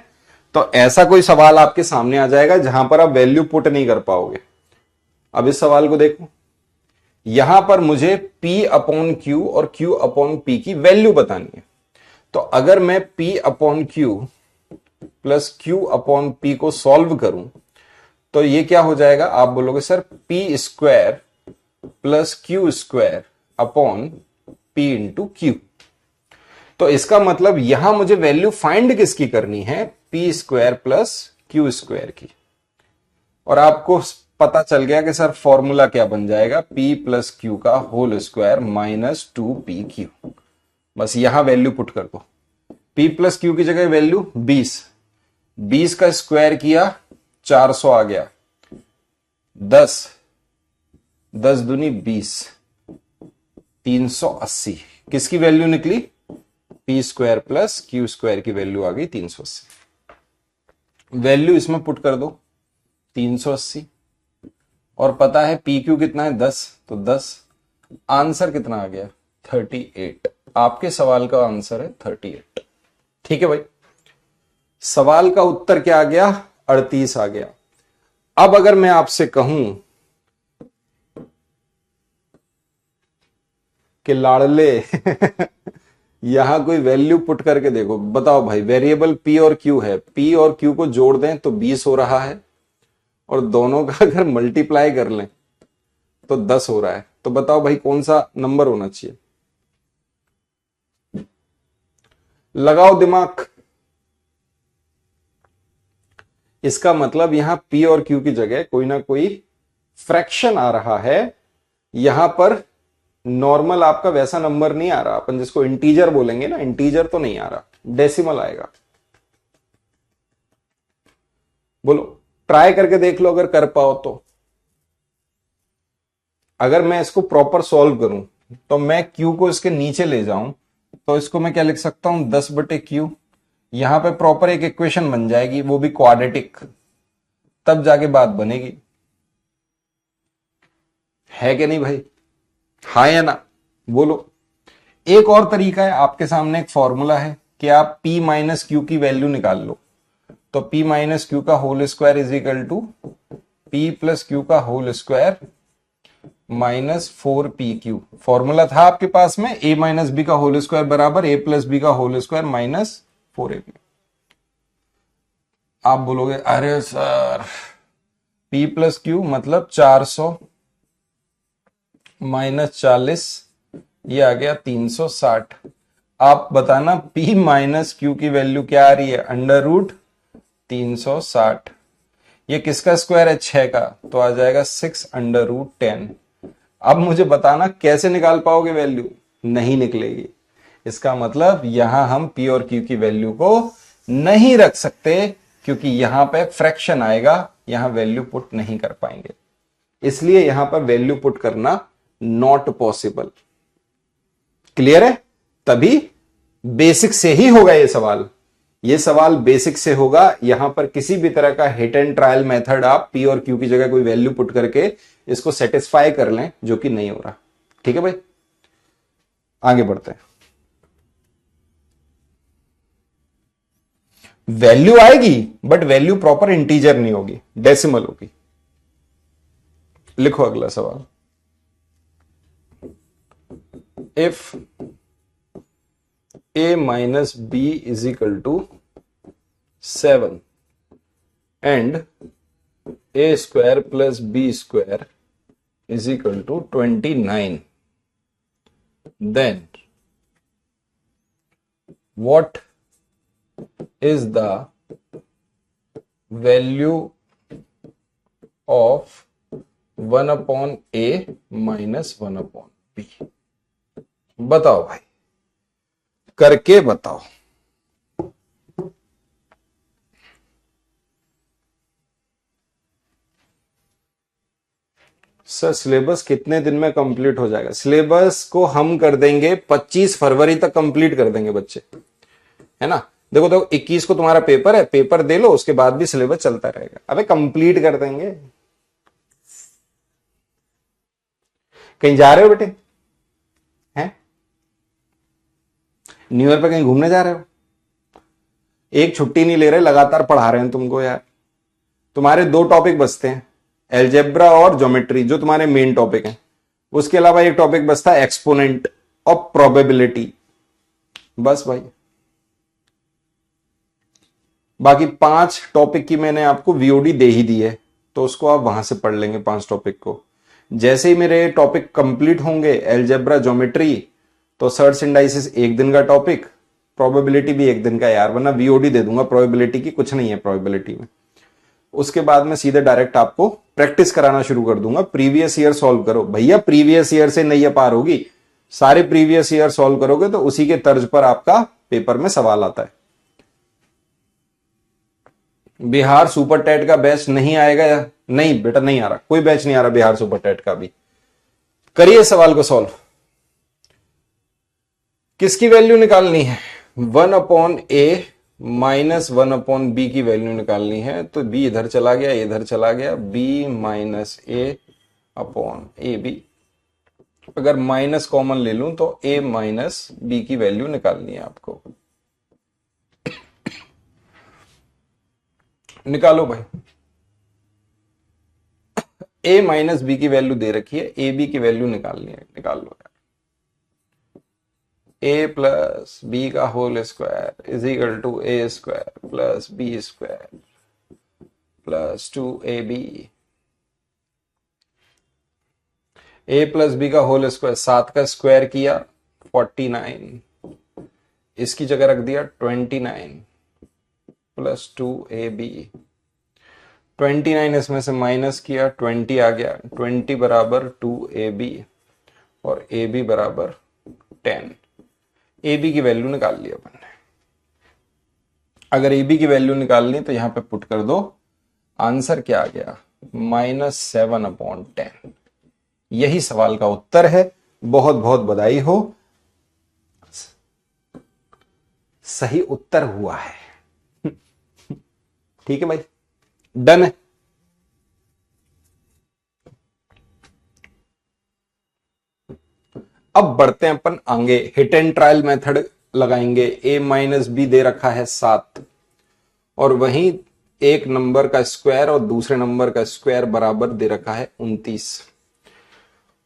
तो ऐसा कोई सवाल आपके सामने आ जाएगा जहां पर आप वैल्यू पुट नहीं कर पाओगे। अब इस सवाल को देखो, यहां पर मुझे P अपॉन Q और Q अपॉन P की वैल्यू बतानी है। तो अगर मैं P upon Q plus Q upon P को सॉल्व करूं तो ये क्या हो जाएगा? आप बोलोगे sir P square plus Q square upon P into Q। तो इसका मतलब यहां मुझे वैल्यू फाइंड किसकी करनी है? P square plus Q square की। और आपको पता चल गया कि सर फॉर्मूला क्या बन जाएगा? P प्लस क्यू का होल स्क्वायर -2PQ। बस यहां वैल्यू पुट कर दो। P प्लस क्यू की जगह वैल्यू 20, 20 का स्क्वायर किया 400 आ गया, 10, 10 दूनी 20, 380। किसकी वैल्यू निकली? P square plus Q square की वैल्यू आ गई 380। वैल्यू इसमें पुट कर दो 380, और पता है पी क्यू कितना है? 10, तो 10। आंसर कितना आ गया? 38। आपके सवाल का आंसर है 38। ठीक है भाई, सवाल का उत्तर क्या आ गया? 38 आ गया। अब अगर मैं आपसे कहूं कि लाडले यहां कोई वैल्यू पुट करके देखो, बताओ भाई। वेरिएबल पी और क्यू है, पी और क्यू को जोड़ दें तो 20 हो रहा है, और दोनों का अगर मल्टीप्लाई कर लें तो 10 हो रहा है। तो बताओ भाई कौन सा नंबर होना चाहिए? लगाओ दिमाग। इसका मतलब यहां P और Q की जगह कोई ना कोई फ्रैक्शन आ रहा है, यहां पर नॉर्मल आपका वैसा नंबर नहीं आ रहा, अपन जिसको इंटीजर बोलेंगे ना, इंटीजर तो नहीं आ रहा, डेसिमल आएगा। बोलो, ट्राई करके देख लो अगर कर पाओ तो। अगर मैं इसको प्रॉपर सॉल्व करूं तो मैं क्यू को इसके नीचे ले जाऊं तो इसको मैं क्या लिख सकता हूं, 10/q। यहां पे प्रॉपर एक इक्वेशन बन जाएगी, वो भी क्वाड्रेटिक, तब जाके बात बनेगी। है कि नहीं भाई? हाँ या ना? बोलो। एक और तरीका है, आपके सामने एक फॉर्मूला है कि आप p माइनस क्यू की वैल्यू निकाल लो। तो p माइनस क्यू का whole square is equal to p plus Q का whole square minus 4pq। Formula था आपके पास में, a माइनस बी का होल स्क्वायर बराबर a प्लस बी का होल स्क्वायर माइनस 4ab। आप बोलोगे अरे सर p प्लस क्यू मतलब 400 माइनस 40, ये आ गया 360। आप बताना p माइनस क्यू की वैल्यू क्या आ रही है, अंडर रूट 360। ये किसका स्क्वायर है, 6 का, तो आ जाएगा 6/√10। अब मुझे बताना कैसे निकाल पाओगे वैल्यू, नहीं निकलेगी। इसका मतलब यहां हम p और q की वैल्यू को नहीं रख सकते, क्योंकि यहां पे फ्रैक्शन आएगा, यहां वैल्यू पुट नहीं कर पाएंगे, इसलिए यहां पर वैल्यू पुट करना नॉट पॉसिबल। क्लियर है? तभी बेसिक से ही होगा ये सवाल, ये सवाल बेसिक से होगा। यहां पर किसी भी तरह का हिट एंड ट्रायल मेथड आप p और q की जगह कोई वैल्यू पुट करके इसको सेटिस्फाई कर लें, जो कि नहीं हो रहा। ठीक है भाई, आगे बढ़ते हैं। वैल्यू आएगी बट वैल्यू प्रॉपर इंटीजर नहीं होगी, डेसिमल होगी। लिखो अगला सवाल। If a minus b is equal to 7 and a square plus b square is equal to 29, then what is the value of 1/a minus 1/b? बताओ भाई, करके बताओ। सर सिलेबस कितने दिन में कंप्लीट हो जाएगा? सिलेबस को हम कर देंगे 25 फरवरी तक कंप्लीट कर देंगे बच्चे, है ना। देखो देखो 21 को तुम्हारा पेपर है, पेपर दे लो, उसके बाद भी सिलेबस चलता रहेगा। अबे कंप्लीट कर देंगे। कहीं जा रहे हो बेटे? हैं? न्यू ईयर पे कहीं घूमने जा रहे हो? एक छुट्टी नहीं ले रहे, लगातार पढ़ा रहे हैं तुमको यार। तुम्हारे 2 टॉपिक बचते हैं, एल्जेब्रा और ज्योमेट्री, जो तुम्हारे मेन टॉपिक हैं। उसके अलावा एक टॉपिक बचता है एक्सपोनेंट और प्रोबेबिलिटी, बस भाई। बाकी 5 टॉपिक की मैंने आपको वीओडी दे ही दी है, तो उसको आप वहां से पढ़ लेंगे 5 टॉपिक को। जैसे ही मेरे टॉपिक कंप्लीट होंगे, एल्जेब्रा ज्योमेट्री, तो सर्च इंडाइसिस 1 दिन का टॉपिक, प्रोबेबिलिटी भी 1 दिन का यार, वरना वीओडी दे दूंगा प्रोबेबिलिटी की, कुछ नहीं है प्रोबेबिलिटी में। उसके बाद में सीधे डायरेक्ट आपको प्रैक्टिस कराना शुरू कर दूंगा। प्रीवियस ईयर सॉल्व करो भैया, प्रीवियस ईयर से नहीं पार होगी, सारे प्रीवियस ईयर सॉल्व करोगे तो उसी के तर्ज पर आपका पेपर में सवाल आता है। बिहार सुपर टेट का बैच नहीं आएगा या नहीं? बेटा नहीं आ रहा, कोई बैच नहीं आ रहा बिहार सुपर टेट का भी। करिए सवाल को सॉल्व। किसकी वैल्यू निकालनी है? 1/a माइनस 1/b की वैल्यू निकालनी है। तो b इधर चला गया, इधर चला गया, b माइनस a/ab। अगर माइनस कॉमन ले लूं तो a माइनस b की वैल्यू निकालनी है आपको। निकालो भाई। a माइनस बी की वैल्यू दे रखी है, ए बी की वैल्यू निकालनी है, निकाल लो यार। a प्लस बी का whole square is equal to a square plus b square plus 2ab। a plus B का होल स्क्वायर, 7 का स्क्वायर किया 49, इसकी जगह रख दिया 29 प्लस 2ab 29 इसमें से माइनस किया, 20 आ गया, 20 बराबर 2ab और ab बराबर 10। ab की वैल्यू निकाल ली अपन ने। अगर ab की वैल्यू निकालनी तो यहां पे पुट कर दो, आंसर क्या आ गया, -7/10। यही सवाल का उत्तर है। बहुत बहुत बधाई हो, सही उत्तर हुआ है। ठीक है भाई, डन है। अब बढ़ते हैं अपन आगे, हिट एंड ट्रायल मेथड लगाएंगे। a-b दे रखा है 7 और वहीं एक नंबर का स्क्वायर और दूसरे नंबर का स्क्वायर बराबर दे रखा है 29।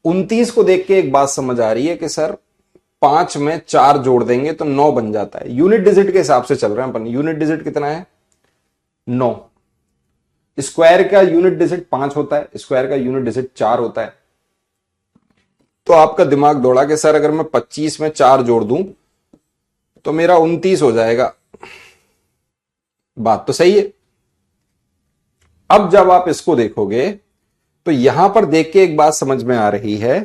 29 को देख के एक बात समझ आ रही है कि सर 5 में 4 जोड़ देंगे तो 9 बन जाता है। यूनिट डिजिट के हिसाब से चल रहे हैं अपन। यूनिट डिजिट कितना है, 9। स्क्वायर का यूनिट डिजिट 5 होता है, स्क्वायर का यूनिट डिजिट 4 होता है। तो आपका दिमाग दौड़ा कि सर अगर मैं 25 में 4 जोड़ दूं तो मेरा 29 हो जाएगा। बात तो सही है। अब जब आप इसको देखोगे तो यहां पर देख के एक बात समझ में आ रही है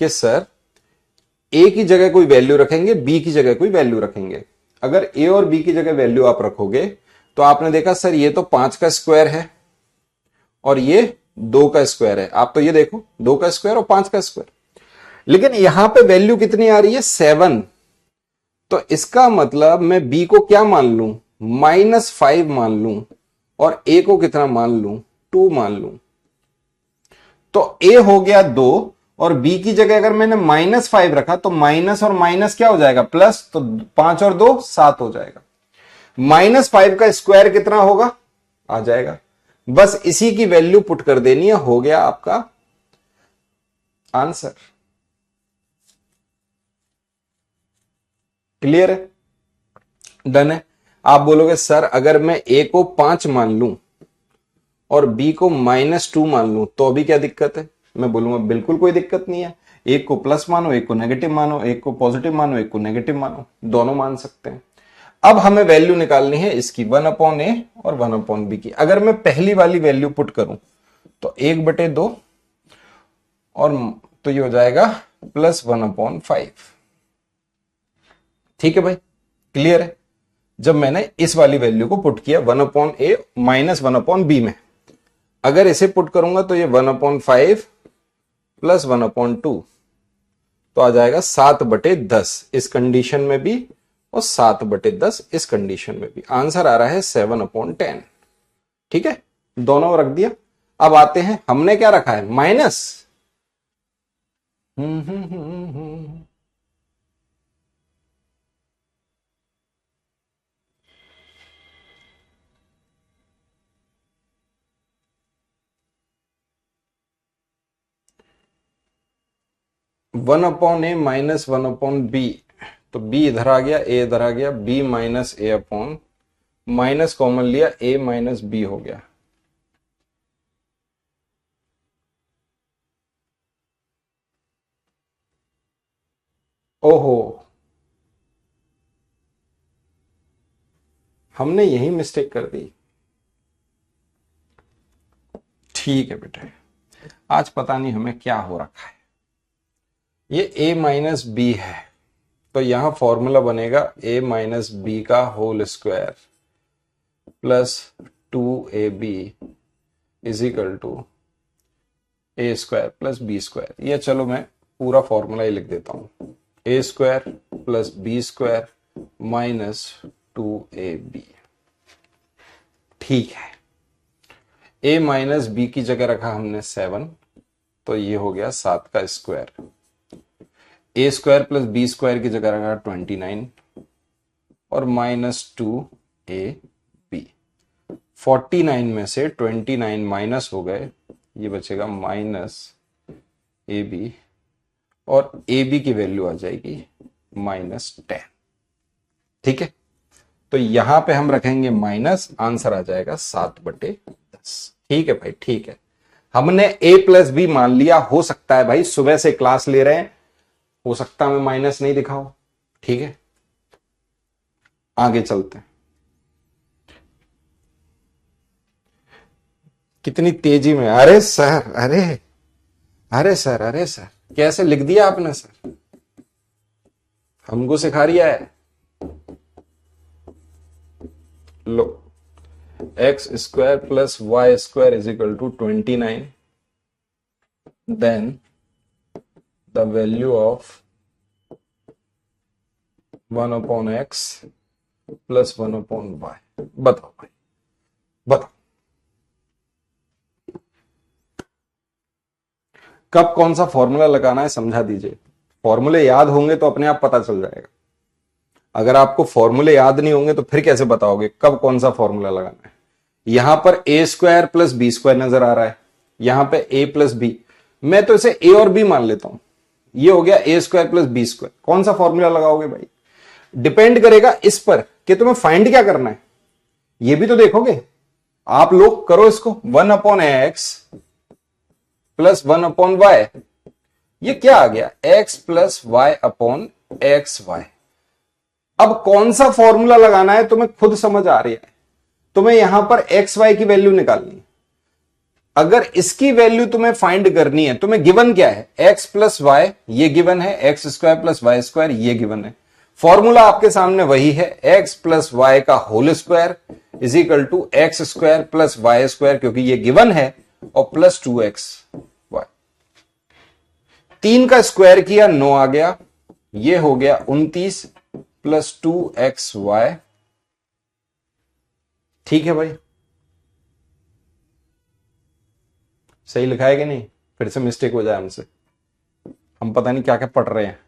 कि सर ए की जगह कोई वैल्यू रखेंगे, बी की जगह कोई वैल्यू रखेंगे। अगर ए और बी की जगह वैल्यू आप रखोगे तो आपने देखा सर ये तो 5 का स्क्वायर है और ये 2 का स्क्वायर है। आप तो ये देखो 2 का स्क्वायर और 5 का स्क्वायर, लेकिन यहां पे वैल्यू कितनी आ रही है, 7। तो इसका मतलब मैं बी को क्या मान लूं, -5 मान लूं और ए को कितना मान लूं, 2 मान लूं। तो ए हो गया 2 और बी की जगह अगर मैंने -5 रखा तो माइनस और माइनस क्या हो जाएगा, प्लस। तो 5 और 2 7 हो जाएगा। -5 का स्क्वायर कितना होगा, आ जाएगा। बस इसी की वैल्यू पुट कर देनी है, हो गया आपका आंसर। क्लियर है, डन है। आप बोलोगे सर अगर मैं ए को 5 मान लूं और बी को -2 मान लूं तो अभी क्या दिक्कत है। मैं बोलूंगा बिल्कुल कोई दिक्कत नहीं है। एक को प्लस मानो, एक को नेगेटिव मानो, एक को पॉजिटिव मानो, एक को नेगेटिव मानो, दोनों मान सकते हैं। अब हमें वैल्यू निकालनी है इसकी 1/a और 1/b की। अगर मैं पहली वाली वैल्यू पुट करूं तो 1/2 और तो ये हो जाएगा +1/5। ठीक है भाई, क्लियर है। जब मैंने इस वाली वैल्यू को पुट किया 1/a -1/b में, अगर इसे पुट करूंगा तो ये 1/5 + 1/2 तो आ जाएगा 7/10 इस कंडीशन में भी और 7/10 इस कंडीशन में भी। आंसर आ रहा है 7/10। ठीक है, दोनों रख दिया। अब आते हैं, हमने क्या रखा है, माइनस। 1/a -1/b, तो b इधर आ गया, a इधर आ गया, b -a/, माइनस कॉमन लिया, a -b हो गया। ओहो, हमने यही मिस्टेक कर दी। ठीक है बेटे, आज पता नहीं हमें क्या हो रखा है। ये a -b है तो यहां फॉर्मूला बनेगा a - b का whole square +2ab = a² + b²। ये चलो मैं पूरा फॉर्मूला ही लिख देता हूं, a² + b² -2ab। ठीक है, a - b की जगह रखा हमने 7, तो ये हो गया 7 का स्क्वायर। a² + b² की जगह रखा 29 और -2ab। 49 में से 29 माइनस हो गए, ये बचेगा -ab और ab की वैल्यू आ जाएगी -10। ठीक है, तो यहां पे हम रखेंगे माइनस, आंसर आ जाएगा 7/10। ठीक है भाई, ठीक है। हमने a + b मान लिया। हो सकता है भाई सुबह से क्लास ले रहे हैं, हो सकता है मैं माइनस नहीं दिखाऊं। ठीक है, आगे चलते हैं। कितनी तेजी में, अरे सर, अरे सर कैसे लिख दिया आपने सर, हमको सिखा रिया है। लो, X square plus Y square is equal to 29, then the value of 1 upon x plus 1 upon Y. बताओ भाई, बताओ कब कौन सा फॉर्मूला लगाना है, समझा दीजिए। फॉर्मूले याद होंगे तो अपने आप पता चल जाएगा। अगर आपको फॉर्मूले याद नहीं होंगे तो फिर कैसे बताओगे कब कौन सा फॉर्मूला लगाना है। यहां पर ए स्क्वायर प्लस बी स्क्वायर नजर आ रहा है, यहां पे ए प्लस बी, मैं तो इसे ए और बी मान लेता हूं। ये हो गया ए स्क्वायर प्लस बी स्क्वायर। कौन सा फॉर्मूला लगाओगे भाई, डिपेंड करेगा इस पर कि तुम्हें फाइंड क्या करना है। ये भी तो देखोगे आप लोग, करो इसको 1 upon x plus 1 upon y. ये क्या आ गया, x plus y upon x y. अब कौन सा फॉर्मूला लगाना है तुम्हें खुद समझ आ रही है। तुम्हें यहां पर एक्स वाई की वैल्यू निकालनी है। अगर इसकी वैल्यू तुम्हें फाइंड करनी है, तुम्हें गिवन क्या है, एक्स प्लस वाई ये गिवन है, x square plus Y square ये गिवन है। फॉर्मूला आपके सामने वही है, एक्स प्लस वाई का whole square is equal to x square plus Y square, क्योंकि ये गिवन है, और प्लस 2x वाई। 3 का स्क्वायर किया 9 आ गया, ये हो गया 29 प्लस 2x वाई। ठीक है भाई, सही लिखा है कि नहीं, फिर से मिस्टेक हो जाए हमसे, हम पता नहीं क्या क्या पढ़ रहे हैं।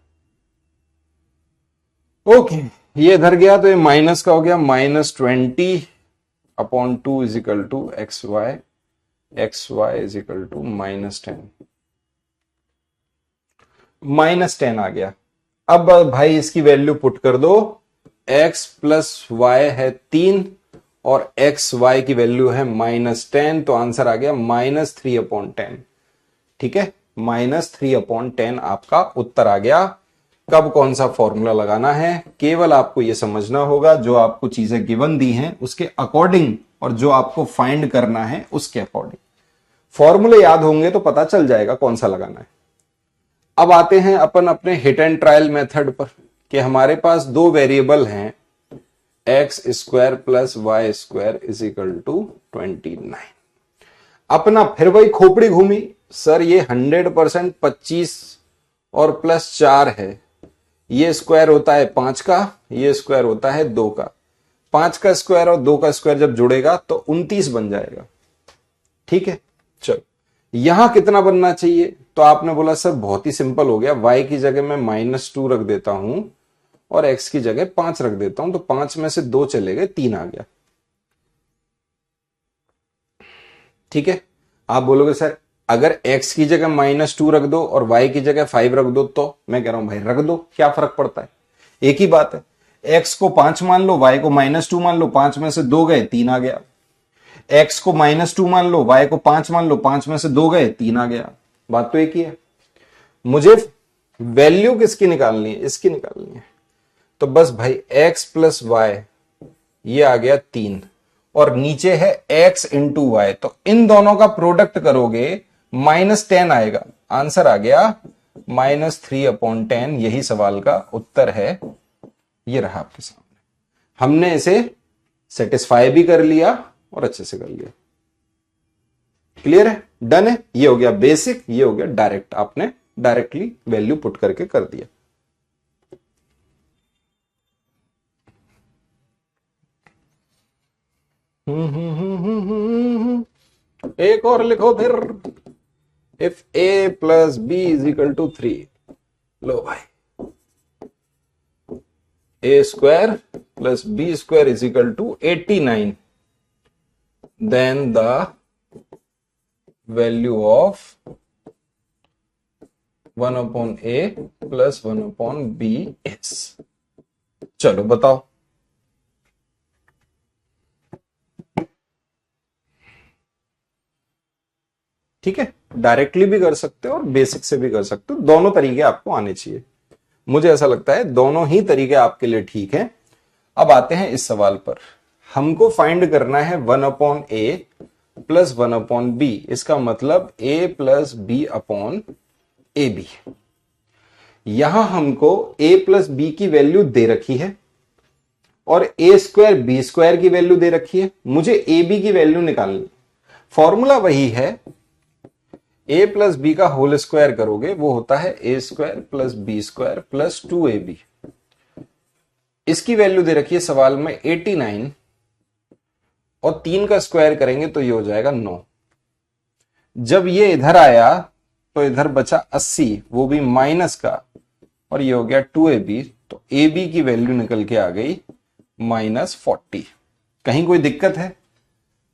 ओके, ये इधर गया तो ये माइनस का हो गया, -20 upon 2 is equal to x y is equal to -10। -10 आ गया। अब भाई इसकी वैल्यू पुट कर दो, x प्लस वाई है 3 और एक्स वाई की वैल्यू है -10, तो आंसर आ गया -3 अपॉन 10। ठीक है, -3 अपॉन 10 आपका उत्तर आ गया। कब कौन सा फॉर्मूला लगाना है, केवल आपको यह समझना होगा, जो आपको चीजें गिवन दी हैं उसके अकॉर्डिंग और जो आपको फाइंड करना है उसके अकॉर्डिंग। फॉर्मूले याद होंगे तो पता चल जाएगा कौन सा लगाना है। अब आते हैं अपन अपने हिट एंड ट्रायल मेथड पर, कि हमारे पास दो वेरिएबल हैं, x square plus Y square is equal to 29। अपना फिर वही खोपड़ी घूमी, सर ये 100% 25 और प्लस 4 है, ये स्क्वायर होता है 5 का, ये स्क्वायर होता है 2 का। 5 का स्क्वायर और 2 का स्क्वायर जब जुड़ेगा तो 29 बन जाएगा। ठीक है, चलो यहां कितना बनना चाहिए, तो आपने बोला सर बहुत ही सिंपल हो गया, y की जगह मैं -2 रख देता हूं और x की जगह 5 रख देता हूं, तो 5 में से 2 चले गए, 3 आ गया। ठीक है, आप बोलोगे सर अगर x की जगह -2 रख दो और y की जगह 5 रख दो, तो मैं कह रहा हूं भाई रख दो, क्या फर्क पड़ता है, एक ही बात है। x को 5 मान लो, y को -2 मान लो, 5 में से 2 गए, 3 आ गया। x को -2 मान लो, y को 5 मान लो, 5 में से 2 गए, 3 आ गया। बात तो एक ही है। मुझे वैल्यू किसकी निकालनी है, इसकी निकालनी है। तो बस भाई x प्लस वाई, ये आ गया 3, और नीचे है x इंटू वाई, तो इन दोनों का प्रोडक्ट करोगे -10 आएगा। आंसर आ गया -3 अपॉन 10। यही सवाल का उत्तर है, ये रहा आपके सामने। हमने इसे सेटिस्फाई भी कर लिया और अच्छे से कर लिया। क्लियर है, डन है। ये हो गया बेसिक, ये हो गया डायरेक्ट, आपने डायरेक्टली वैल्यू पुट करके कर दिया। एक और लिखो फिर, if a plus b is equal to 3। लो भाई, a square plus B square is equal to 89, then the value of 1 upon a plus 1 upon b is. चलो बताओ। ठीक है, डायरेक्टली भी कर सकते हो और बेसिक से भी कर सकते हो, दोनों तरीके आपको आने चाहिए। मुझे ऐसा लगता है दोनों ही तरीके आपके लिए ठीक हैं। अब आते हैं इस सवाल पर, हमको फाइंड करना है 1 upon A plus 1 upon B, इसका मतलब A plus B upon A B. यहां हमको ए प्लस बी की वैल्यू दे रखी है और ए स्क्वायर बी स्क्वायर की वैल्यू दे रखी है, मुझे ए बी की वैल्यू निकालनी। फॉर्मूला वही है, ए प्लस बी का होल स्क्वायर करोगे वो होता है A square plus B square plus 2ab। इसकी वैल्यू दे रखी है सवाल में 89 और 3 का स्क्वायर करेंगे तो ये हो जाएगा 9। जब ये इधर आया तो इधर बचा 80, वो भी माइनस का, और ये हो गया 2ab, तो ab की वैल्यू निकल के आ गई -40। कहीं कोई दिक्कत है?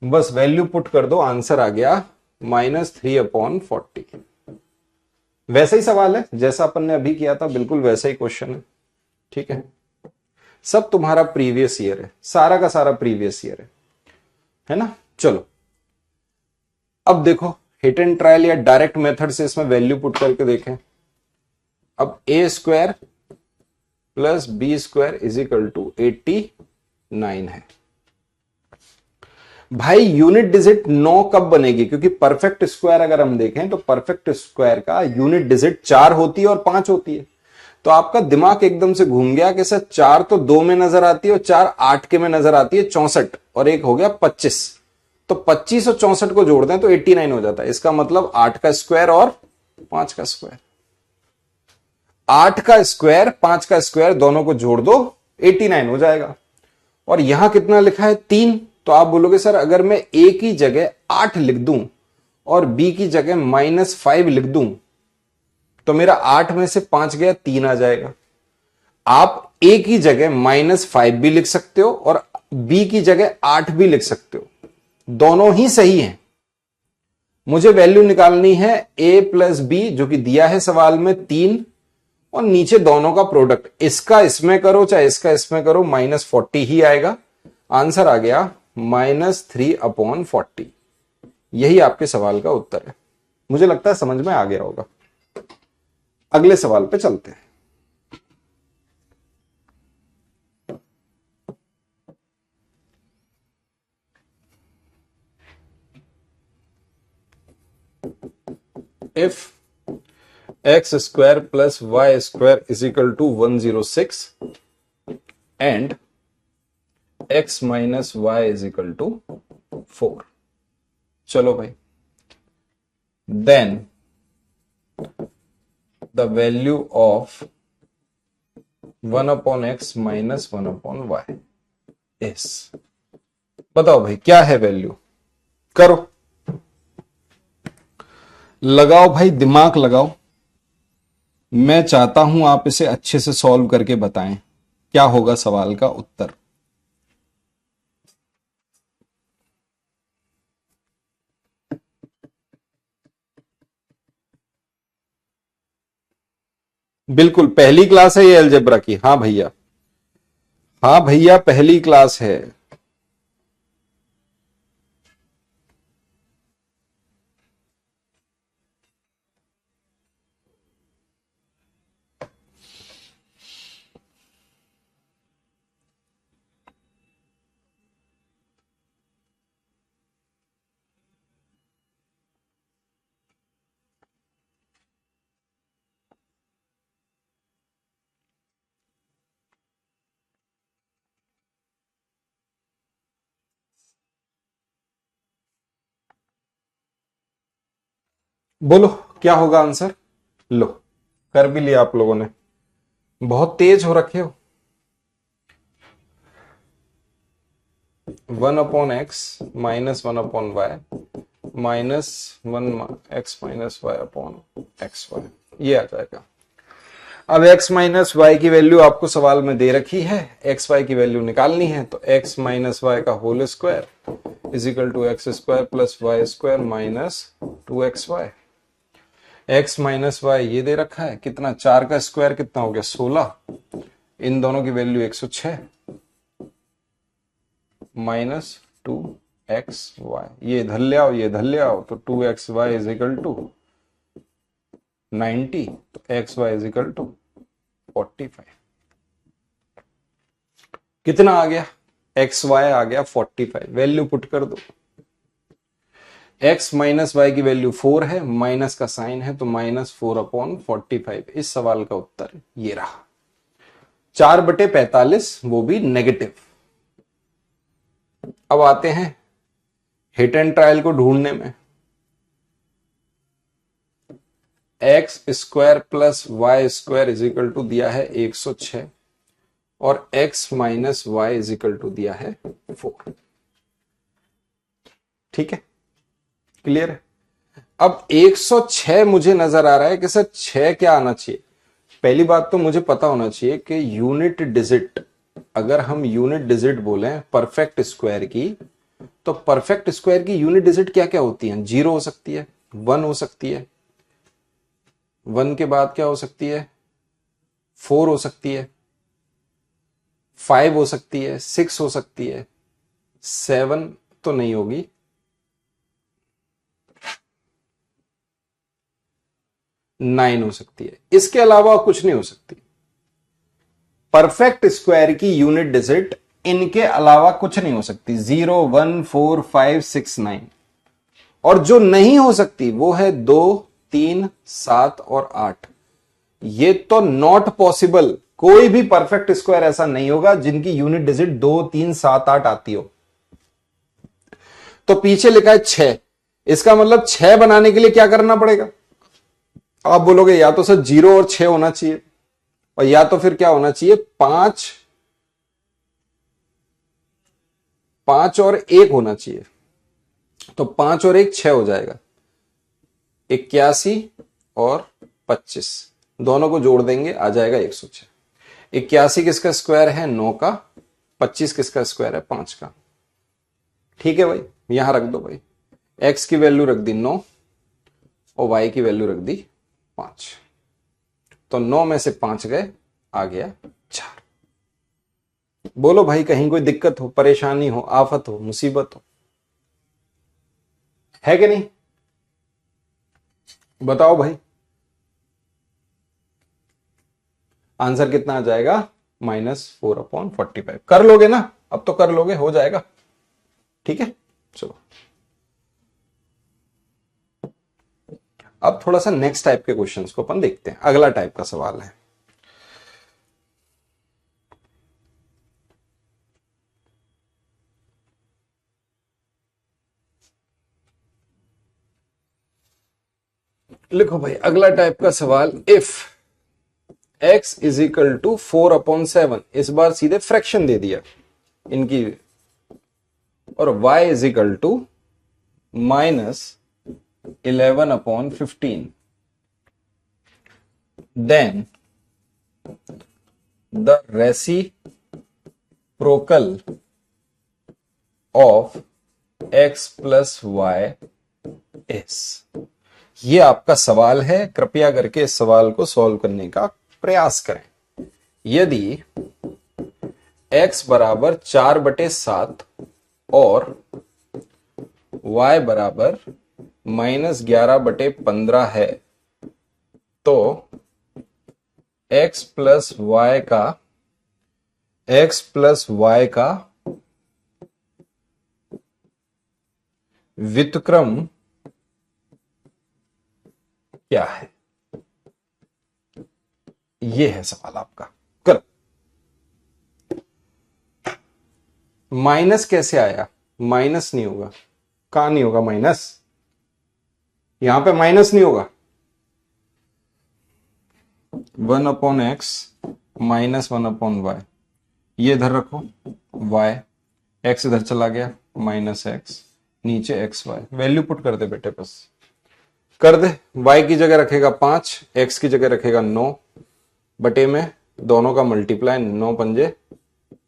बस वैल्यू पुट कर दो, आंसर आ गया -3/40। वैसा ही सवाल है जैसा अपन ने अभी किया था, बिल्कुल वैसा ही क्वेश्चन है। ठीक है, सब तुम्हारा प्रीवियस ईयर है, सारा का सारा प्रीवियस ईयर है ना। चलो अब देखो, हिट एंड ट्रायल या डायरेक्ट मेथड से इसमें वैल्यू पुट करके देखें। अब A square plus B square is equal to 89 है। भाई यूनिट डिजिट 9 कब बनेगी? क्योंकि परफेक्ट स्क्वायर अगर हम देखें तो परफेक्ट स्क्वायर का यूनिट डिजिट 4 होती है और 5 होती है। तो आपका दिमाग एकदम से घूम गया कि सर 4 तो 2 में नजर आती है और 4 8 के में नजर आती है, 64, और एक हो गया 25। तो 25 और 64 को जोड़ दें तो 89 हो जाता है। इसका मतलब 8 का स्क्वायर और 5 का स्क्वायर, 8 का स्क्वायर 5 का स्क्वायर दोनों को जोड़ दो 89 हो जाएगा। और यहां कितना लिखा है? 3। तो आप बोलोगे सर अगर मैं ए की जगह 8 लिख दूं और बी की जगह -5 लिख दूं तो मेरा 8 में से 5 गया, 3 आ जाएगा। आप ए की जगह -5 भी लिख सकते हो और बी की जगह 8 भी लिख सकते हो, दोनों ही सही हैं। मुझे वैल्यू निकालनी है ए प्लस बी, जो कि दिया है सवाल में 3, और नीचे दोनों का प्रोडक्ट, इसका इसमें करो चाहे इसका इसमें करो, -40 ही आएगा। आंसर आ गया -3/40। यही आपके सवाल का उत्तर है। मुझे लगता है समझ में आ गया होगा। अगले सवाल पे चलते हैं। If x square plus Y square is equal to 106 and x minus y is equal to 4, चलो भाई, then the value of 1/x minus 1/y is, बताओ भाई क्या है वैल्यू? करो, लगाओ भाई, दिमाग लगाओ। मैं चाहता हूं आप इसे अच्छे से सॉल्व करके बताएं क्या होगा सवाल का उत्तर। बिल्कुल पहली क्लास है ये अलजेब्रा की। हाँ भैया, हाँ भैया, पहली क्लास है। बोलो क्या होगा आंसर? लो, कर भी लिया आप लोगों ने, बहुत तेज हो रखे हो। 1/x minus 1/y minus 1x minus y upon x y, ये आ जाएगा। अब x माइनस वाई की वैल्यू आपको सवाल में दे रखी है, एक्स वाई की वैल्यू निकालनी है, तो x माइनस वाई का whole square is equal to x square plus Y square minus 2xy। x minus y ये दे रखा है, कितना? 4 का स्क्वायर कितना हो गया? 16। इन दोनों की वैल्यू 106 माइनस 2xy, ये इधर ले आओ, ये इधर ले आओ, तो 2xy इज इक्वल टू 90, तो xy इज इक्वल टू 45। कितना आ गया? xy आ गया 45। वैल्यू पुट कर दो। x माइनस वाई की वैल्यू 4 है, माइनस का साइन है तो -4/45। इस सवाल का उत्तर ये रहा। 4/45 वो भी नेगेटिव। अब आते हैं हिट एंड ट्रायल को ढूंढने में। X square plus Y square is equal to दिया है 106 और x minus y is equal to दिया है 4। ठीक है, क्लियर है। अब 106 मुझे नजर आ रहा है कि सर 6 क्या आना चाहिए। पहली बात तो मुझे पता होना चाहिए कि यूनिट डिजिट, अगर हम यूनिट डिजिट बोलें परफेक्ट स्क्वायर की, तो परफेक्ट स्क्वायर की यूनिट डिजिट क्या क्या होती हैं। 0 हो सकती है, 1 हो सकती है, 1 के बाद क्या हो सकती है, 4 हो सकती है, 5 हो सकती है, 6 हो सकती है, 7 तो नहीं होगी, 9 हो सकती है। इसके अलावा कुछ नहीं हो सकती। परफेक्ट स्क्वायर की यूनिट डिजिट इनके अलावा कुछ नहीं हो सकती। 0, 1, 4, 5, 6, 9। और जो नहीं हो सकती वो है 2, 3, 7 और 8। ये तो नॉट पॉसिबल। कोई भी परफेक्ट स्क्वायर ऐसा नहीं होगा जिनकी यूनिट डिजिट 2, 3, 7, 8 आती हो। तो पीछे लिखा है 6। इसका मतलब 6 बनाने के लिए क्या करना पड़ेगा। आप बोलोगे या तो सर 0 और 6 होना चाहिए, और या तो फिर क्या होना चाहिए, 5 और 1 होना चाहिए। तो 5 और 1 6 हो जाएगा। 81 और 25 दोनों को जोड़ देंगे, आ जाएगा 106। 81 किसका स्क्वायर है, 9 का। 25 किसका स्क्वायर है, 5 का। ठीक है भाई, यहां रख दो भाई। x की वैल्यू रख दी 9 और y की वैल्यू रख दी 5। तो 9 में से 5 गए, आ गया 4। बोलो भाई, कहीं कोई दिक्कत हो, परेशानी हो, आफत हो, मुसीबत हो, है कि नहीं, बताओ भाई। आंसर कितना आ जाएगा, -4/45। कर लोगे ना, अब तो कर लोगे, हो जाएगा। ठीक है, चलो अब थोड़ा सा नेक्स्ट टाइप के क्वेश्चंस को अपन देखते हैं। अगला टाइप का सवाल है, लिखो भाई अगला टाइप का सवाल। If x is equal to 4/7, इस बार सीधे फ्रैक्शन दे दिया इनकी, और y is equal to -11/15, then the reciprocal of x plus y is। ये आपका सवाल है, कृपया करके इस सवाल को सॉल्व करने का प्रयास करें। यदि x बराबर 4/7 और y बराबर -11/15 है, तो x प्लस y का व्युत्क्रम क्या है। ये है सवाल आपका। करो। माइनस कैसे आया, माइनस नहीं होगा। कहां नहीं होगा माइनस, यहां पे माइनस नहीं होगा। 1/x -1/y, ये इधर रखो, y, x इधर चला गया, -x, नीचे xy। वैल्यू पुट कर दे बेटे, बस कर दे। y की जगह रखेगा 5, x की जगह रखेगा 9, बटे में दोनों का मल्टीप्लाई, 9 पंजे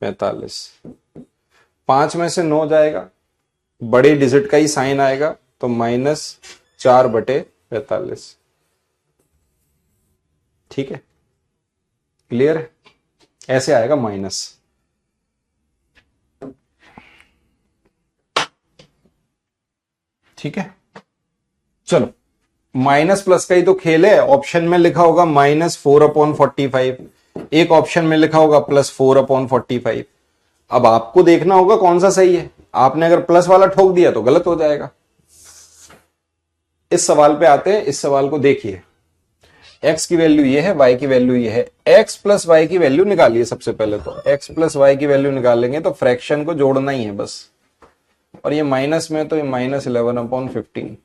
45। 5 में से 9 जाएगा, बड़े डिजिट का ही साइन आएगा, तो -4/45। ठीक है, क्लियर है, ऐसे आएगा माइनस। ठीक है, चलो माइनस प्लस का ही तो खेल है। ऑप्शन में लिखा होगा -4/45, एक ऑप्शन में लिखा होगा +4/45। अब आपको देखना होगा कौन सा सही है। आपने अगर प्लस वाला ठोक दिया तो गलत हो जाएगा। इस सवाल पे आते हैं। इस सवाल को देखिए, x की वैल्यू ये है, y की वैल्यू ये है। x प्लस वाई की वैल्यू निकालिए। सबसे पहले तो x प्लस वाई की वैल्यू निकालेंगे तो फ्रैक्शन को जोड़ना ही है बस, और ये माइनस में तो ये -11/15।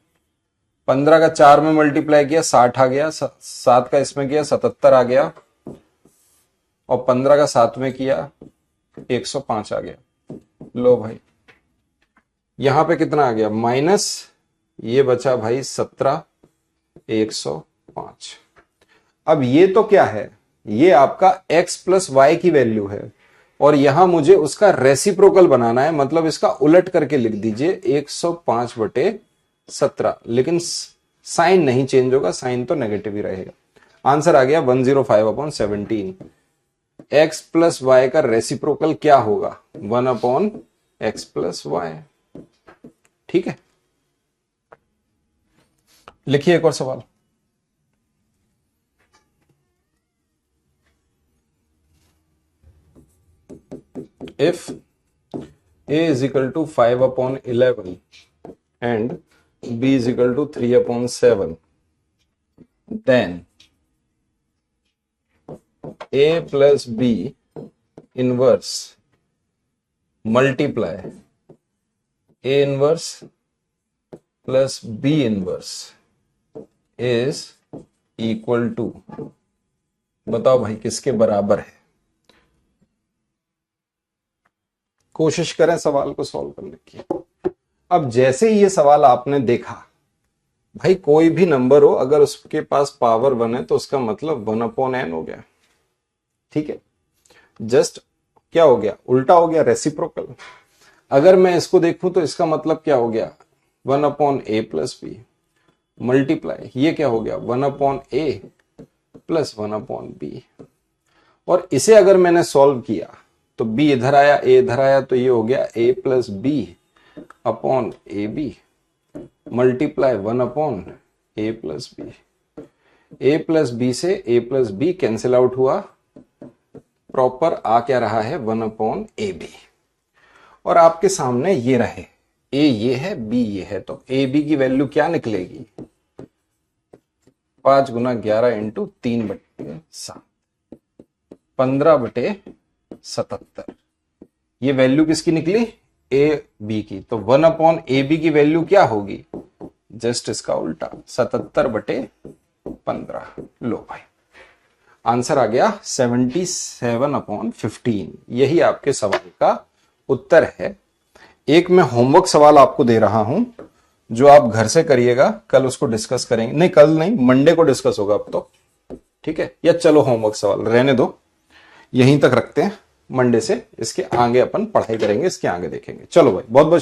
15 का 4 में मल्टीप्लाई किया 60 आ गया, 7 का इसमें किया 77 आ गया, और 15 का 7 में किया 105 आ गया। लो भाई, यहां पे कितना आ गया माइनस, ये बचा भाई 17, 105। अब ये तो क्या है, ये आपका x प्लस वाई की वैल्यू है, और यहां मुझे उसका रेसिप्रोकल बनाना है, मतलब इसका उलट करके लिख दीजिए 105/17, लेकिन साइन नहीं चेंज होगा, साइन तो नेगेटिव ही रहेगा। आंसर आ गया 105/17। x प्लस वाई का रेसिप्रोकल क्या होगा, 1/x प्लस वाई। ठीक है, लिखिए एक और सवाल। If a is equal to 5/11 and b is equal to 3/7, then a plus b inverse multiply a inverse plus b inverse is equal to, बताओ भाई किसके बराबर है। कोशिश करें सवाल को सॉल्व करने की। अब जैसे ही ये सवाल आपने देखा, भाई कोई भी नंबर हो अगर उसके पास पावर 1 है तो उसका मतलब 1/n हो गया। ठीक है, जस्ट क्या हो गया, उल्टा हो गया, रेसिप्रोकल। अगर मैं इसको देखूं तो इसका मतलब क्या हो गया, 1/a प्लस बी मल्टीप्लाई, ये क्या हो गया 1/a प्लस 1/b। और इसे अगर मैंने सॉल्व किया तो b इधर आया, a इधर आया, तो ये हो गया a plus B upon A b multiply 1/a plus b. a plus b से a plus b cancel out हुआ, प्रॉपर आ क्या रहा है 1/ab। और आपके सामने ये रहे, a ये है, b ये है, तो ab की वैल्यू क्या निकलेगी, 5 गुना 11 इंटू 3/7, 15/77। ये वैल्यू किसकी निकली, ए बी की। तो 1/ab की वैल्यू क्या होगी, जस्ट इसका उल्टा 77/15। लो भाई, आंसर आ गया 77/15। यही आपके सवाल का उत्तर है। एक मैं होमवर्क सवाल आपको दे रहा हूं जो आप घर से करिएगा, कल उसको डिस्कस करेंगे, नहीं कल नहीं, मंडे को डिस्कस होगा अब तो। ठीक है, या चलो होमवर्क सवाल रहने दो, यहीं तक रखते हैं, मंडे से इसके आगे अपन पढ़ाई करेंगे, इसके आगे देखेंगे। चलो भाई, बहुत बहुत